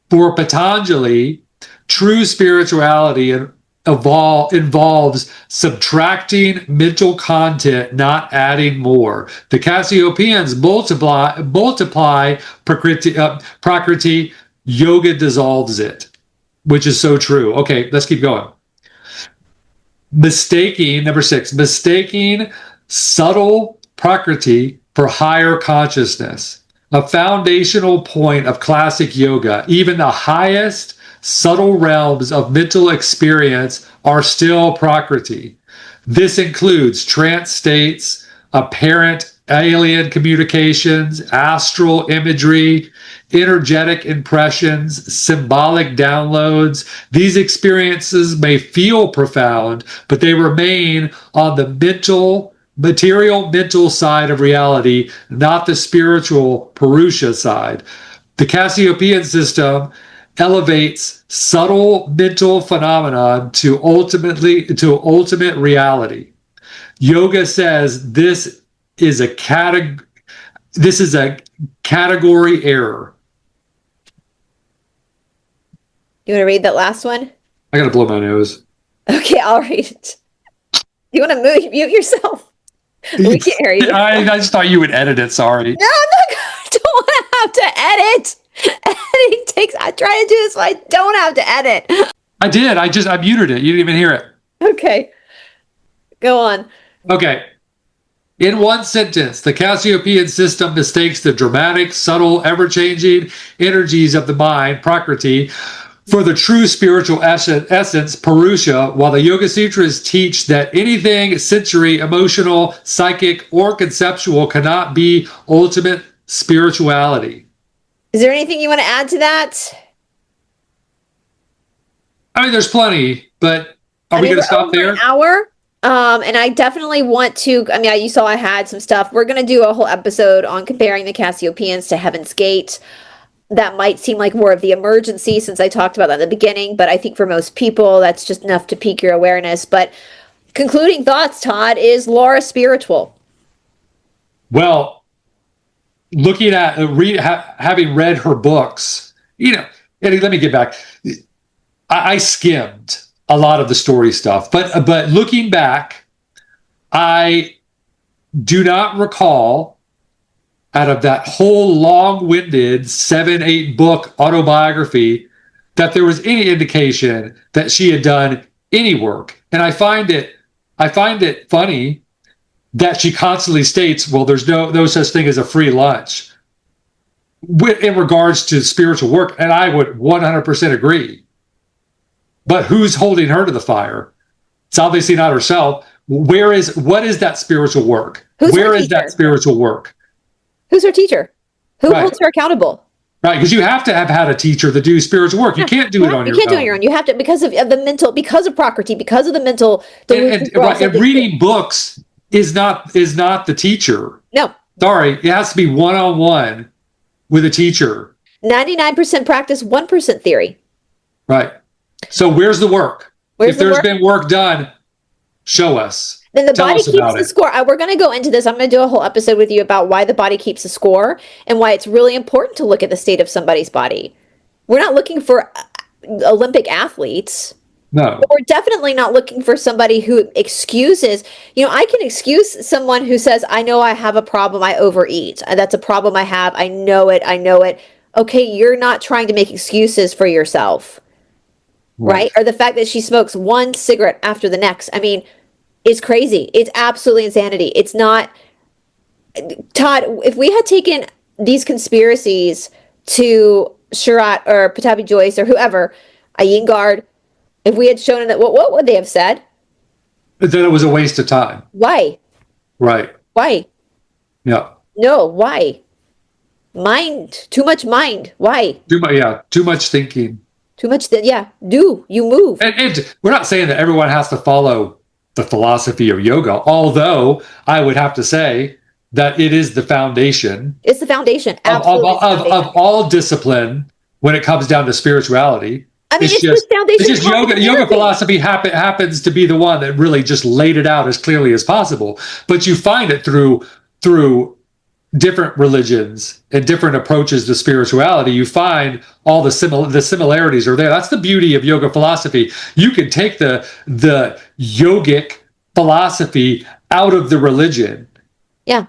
For Patanjali, true spirituality involves subtracting mental content, not adding more. The Cassiopeans multiply prakriti, yoga dissolves it. Which is so true. Okay, let's keep going. Number 6, mistaking subtle prakriti for higher consciousness. A foundational point of classic yoga. Even the highest subtle realms of mental experience are still prakriti. This includes trance states, apparent alien communications, astral imagery, energetic impressions, symbolic downloads. These experiences may feel profound, but they remain on the material mental side of reality, not the spiritual Purusha side. The Cassiopean system elevates subtle mental phenomenon to ultimate reality. Yoga says this is a category error. You want to read that last one? I gotta blow my nose. Okay, I'll read it. You want to mute yourself? We can't hear you. I just thought you would edit it. Sorry. No, I don't want to have to edit. Editing takes. I try to do this so I don't have to edit. I did. I muted it. You didn't even hear it. Okay. Go on. Okay. In one sentence, the Cassiopean system mistakes the dramatic, subtle, ever-changing energies of the mind, prakriti, for the true spiritual essence, Purusha, while the Yoga Sutras teach that anything sensory, emotional, psychic, or conceptual cannot be ultimate spirituality. Is there anything you want to add to that? I mean, there's plenty, but are we going to stop there? An hour. And I definitely want to, I mean, you saw I had some stuff. We're going to do a whole episode on comparing the Cassiopeans to Heaven's Gate. That might seem like more of the emergency since I talked about that in the beginning, but I think for most people, that's just enough to pique your awareness. But concluding thoughts, Todd, is Laura spiritual? Well, looking at, having read her books, and let me get back. I skimmed a lot of the story stuff, but looking back, I do not recall out of that whole long-winded 7-8 book autobiography that there was any indication that she had done any work. And I find it funny that she constantly states, well, there's no such thing as a free lunch in regards to spiritual work. And I would 100% agree. But who's holding her to the fire? It's obviously not herself. What is that spiritual work? Where is that spiritual work? Who's her teacher? Who holds her accountable? Right, because you have to have had a teacher to do spiritual work. You can't do it on your own. You can't do it on your own. You have to, because of the mental, because of prakriti, because of the mental. And reading books is not the teacher. No. Sorry, it has to be one-on-one with a teacher. 99% practice, 1% theory. Right. So where's the work? If there's been work done, show us. Then the body keeps the score. We're going to go into this. I'm going to do a whole episode with you about why the body keeps the score and why it's really important to look at the state of somebody's body. We're not looking for Olympic athletes. No. But we're definitely not looking for somebody who excuses. I can excuse someone who says, I know I have a problem. I overeat. That's a problem I have. I know it. Okay, you're not trying to make excuses for yourself. Right? Or the fact that she smokes one cigarette after the next. I mean, it's crazy. It's absolutely insanity. It's not. Todd, if we had taken these conspiracies to Shurat or Patabi Joyce or whoever, Iyengar, if we had shown that, what would they have said? That it was a waste of time. Why? Right. Why? Yeah. No, why? Mind, too much mind. Why? Too much thinking. Too much, you move. And we're not saying that everyone has to follow the philosophy of yoga, although I would have to say that it is the foundation. It's the foundation. Of, Absolutely. of all discipline when it comes down to spirituality. I mean, it's just the foundation. It's just yoga philosophy happens to be the one that really just laid it out as clearly as possible. But you find it through different religions and different approaches to spirituality. You find all the similarities are there. That's the beauty of yoga philosophy. You can take the yogic philosophy out of the religion. Yeah.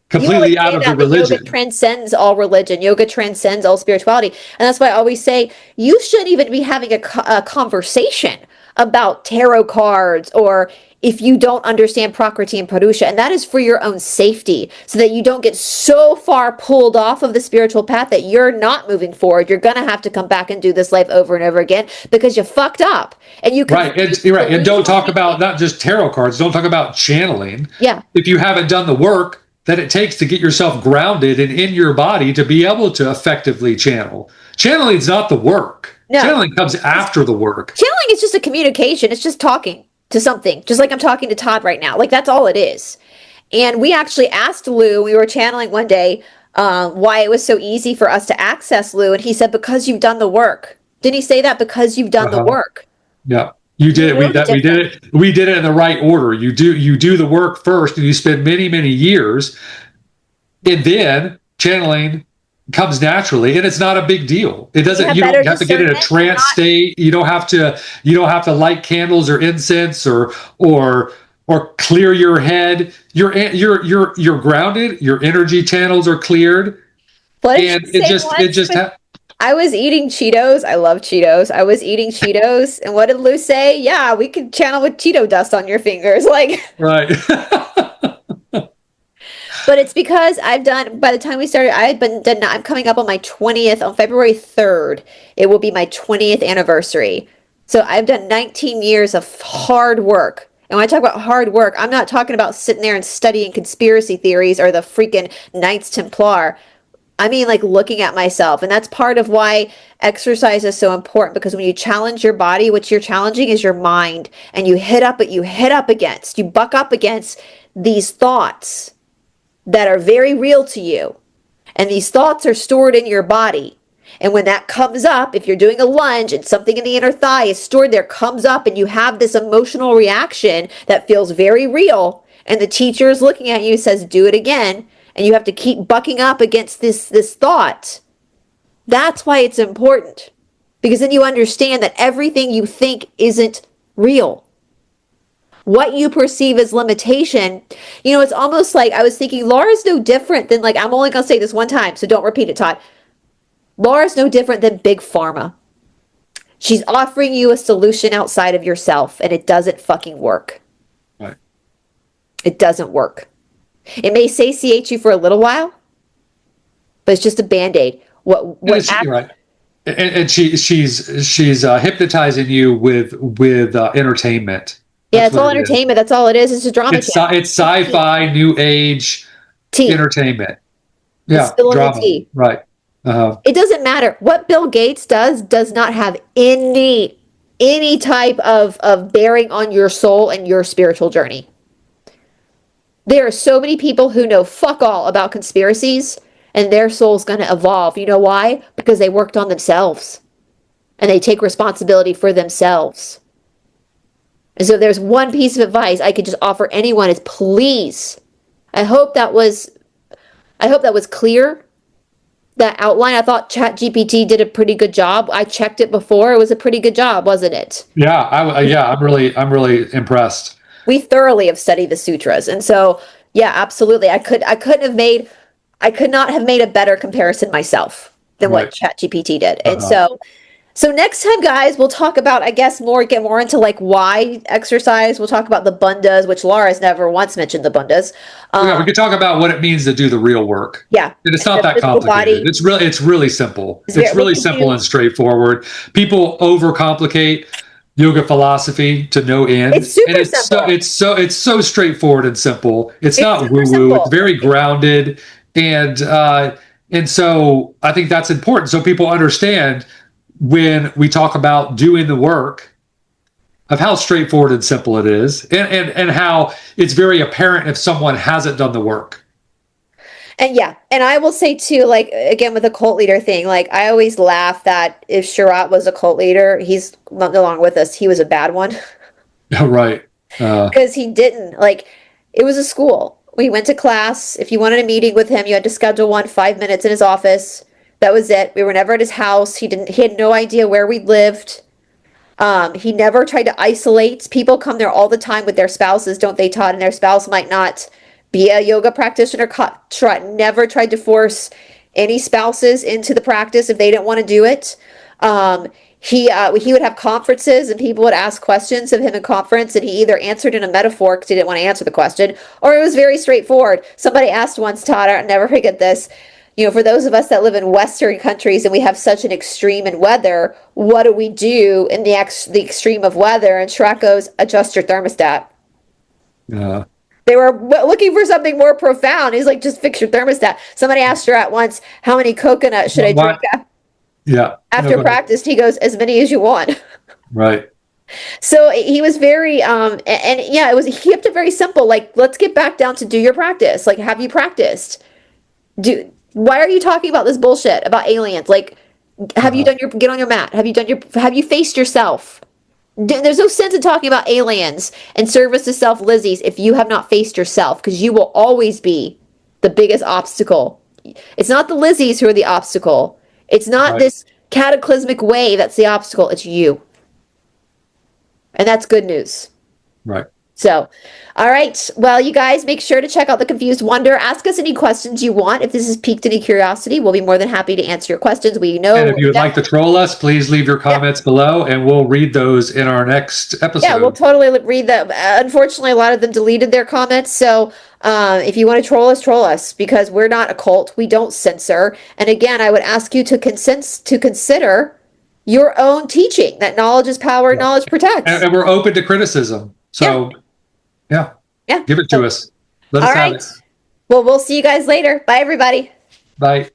Completely out of the religion. Yoga transcends all religion. Yoga transcends all spirituality. And that's why I always say you shouldn't even be having a conversation about tarot cards or if you don't understand Prakriti and Purusha. And that is for your own safety so that you don't get so far pulled off of the spiritual path that you're not moving forward. You're going to have to come back and do this life over and over again because you fucked up. And you can right. And don't talk about not just tarot cards. Don't talk about channeling. Yeah. If you haven't done the work that it takes to get yourself grounded and in your body to be able to effectively channel. Channeling is not the work. No. Channeling comes after the work. Channeling is just a communication. It's just talking to something, just like I'm talking to Todd right now. Like, that's all it is. And we actually asked Lou, we were channeling one day, why it was so easy for us to access Lou. And he said, because you've done the work. Didn't he say that? Because you've done the work. Yeah. You did it. We did it. We did it in the right order. You do the work first, and you spend many, many years, and then channeling comes naturally, and it's not a big deal. It doesn't. You don't have to get in a trance state. You don't have to light candles or incense or clear your head. You're grounded. Your energy channels are cleared, and it just. I was eating Cheetos. I love Cheetos. I was eating Cheetos. And what did Lou say? Yeah, we could channel with Cheeto dust on your fingers. Like, right. But it's because by the time we started, I'm coming up on my 20th, on February 3rd. It will be my 20th anniversary. So I've done 19 years of hard work. And when I talk about hard work, I'm not talking about sitting there and studying conspiracy theories or the freaking Knights Templar. I mean, like, looking at myself. And that's part of why exercise is so important, because when you challenge your body, what you're challenging is your mind, and you buck up against these thoughts that are very real to you. And these thoughts are stored in your body. And when that comes up, if you're doing a lunge and something in the inner thigh is stored there, comes up, and you have this emotional reaction that feels very real, and the teacher is looking at you, says, do it again. And you have to keep bucking up against this thought. That's why it's important. Because then you understand that everything you think isn't real. What you perceive as limitation, it's almost like I was thinking Laura's no different than, like, I'm only going to say this one time, so don't repeat it, Todd. Laura's no different than Big Pharma. She's offering you a solution outside of yourself, and it doesn't fucking work. Right. It doesn't work. It may satiate you for a little while, but it's just a Band-Aid. Right. And she's hypnotizing you with entertainment. Yeah, it's all entertainment. That's all it is. It's a drama. It's sci-fi, new age entertainment. Yeah, drama. Right. It doesn't matter what Bill Gates does not have any type of bearing on your soul and your spiritual journey. There are so many people who know fuck all about conspiracies, and their soul's going to evolve. You know why? Because they worked on themselves, and they take responsibility for themselves. And so if there's one piece of advice I could just offer anyone is, please, I hope that was clear. That outline, I thought ChatGPT did a pretty good job. I checked it before. It was a pretty good job, wasn't it? Yeah, I'm really impressed. We thoroughly have studied the sutras. And so, yeah, absolutely. I could not have made a better comparison myself than what ChatGPT did. And so next time, guys, we'll talk about, I guess, get more into, like, why exercise. We'll talk about the bandhas, which Laura's never once mentioned the bandhas. We could talk about what it means to do the real work. Yeah. And it's not that complicated. It's really simple. It's really simple and straightforward. People overcomplicate yoga philosophy to no end. It's super and it's simple. it's so straightforward and simple. It's not super woo woo. simple. It's very grounded, and so I think that's important so people understand when we talk about doing the work of how straightforward and simple it is, and how it's very apparent if someone hasn't done the work. And yeah, and I will say too, like again with the cult leader thing, like I always laugh that if Sharat was a cult leader, he's no longer with us. He was a bad one Right. because he didn't like. It was a school. We went to class. If you wanted a meeting with him, you had to schedule one 5 minutes in his office. That was it. We were never at his house. He didn't. He had no idea where we lived. He never tried to isolate. People come there all the time with their spouses, don't they, Todd? And their spouse might not be a yoga practitioner. Never tried to force any spouses into the practice if they didn't want to do it. He would have conferences and people would ask questions of him in conference, and he either answered in a metaphor because he didn't want to answer the question, or it was very straightforward. Somebody asked once, Todd, I'll never forget this. For those of us that live in Western countries and we have such an extreme in weather, what do we do in the extreme of weather? And Shrek goes, adjust your thermostat. Yeah. They were looking for something more profound. He's like, just fix your thermostat. Somebody asked her at once, how many coconuts should I drink after practice? He goes, as many as you want. Right. So he was very, and yeah, he kept it very simple. Like, let's get back down to do your practice. Like, have you practiced? Why are you talking about this bullshit about aliens? Like, have you done get on your mat? Have you faced yourself? There's no sense in talking about aliens and service to self Lizzies if you have not faced yourself, because you will always be the biggest obstacle. It's not the Lizzies who are the obstacle. It's not this cataclysmic wave that's the obstacle. It's you. And that's good news. Right. So, all right. Well, you guys, make sure to check out The Confused Wonder. Ask us any questions you want. If this has piqued any curiosity, we'll be more than happy to answer your questions. We know. And if you would like to troll us, please leave your comments below, and we'll read those in our next episode. Yeah, we'll totally read them. Unfortunately, a lot of them deleted their comments. So, if you want to troll us, because we're not a cult. We don't censor. And again, I would ask you to consider your own teaching that knowledge is power, knowledge protects. And we're open to criticism. So, yeah. Give it to us. Let us have it. Well, we'll see you guys later. Bye, everybody. Bye.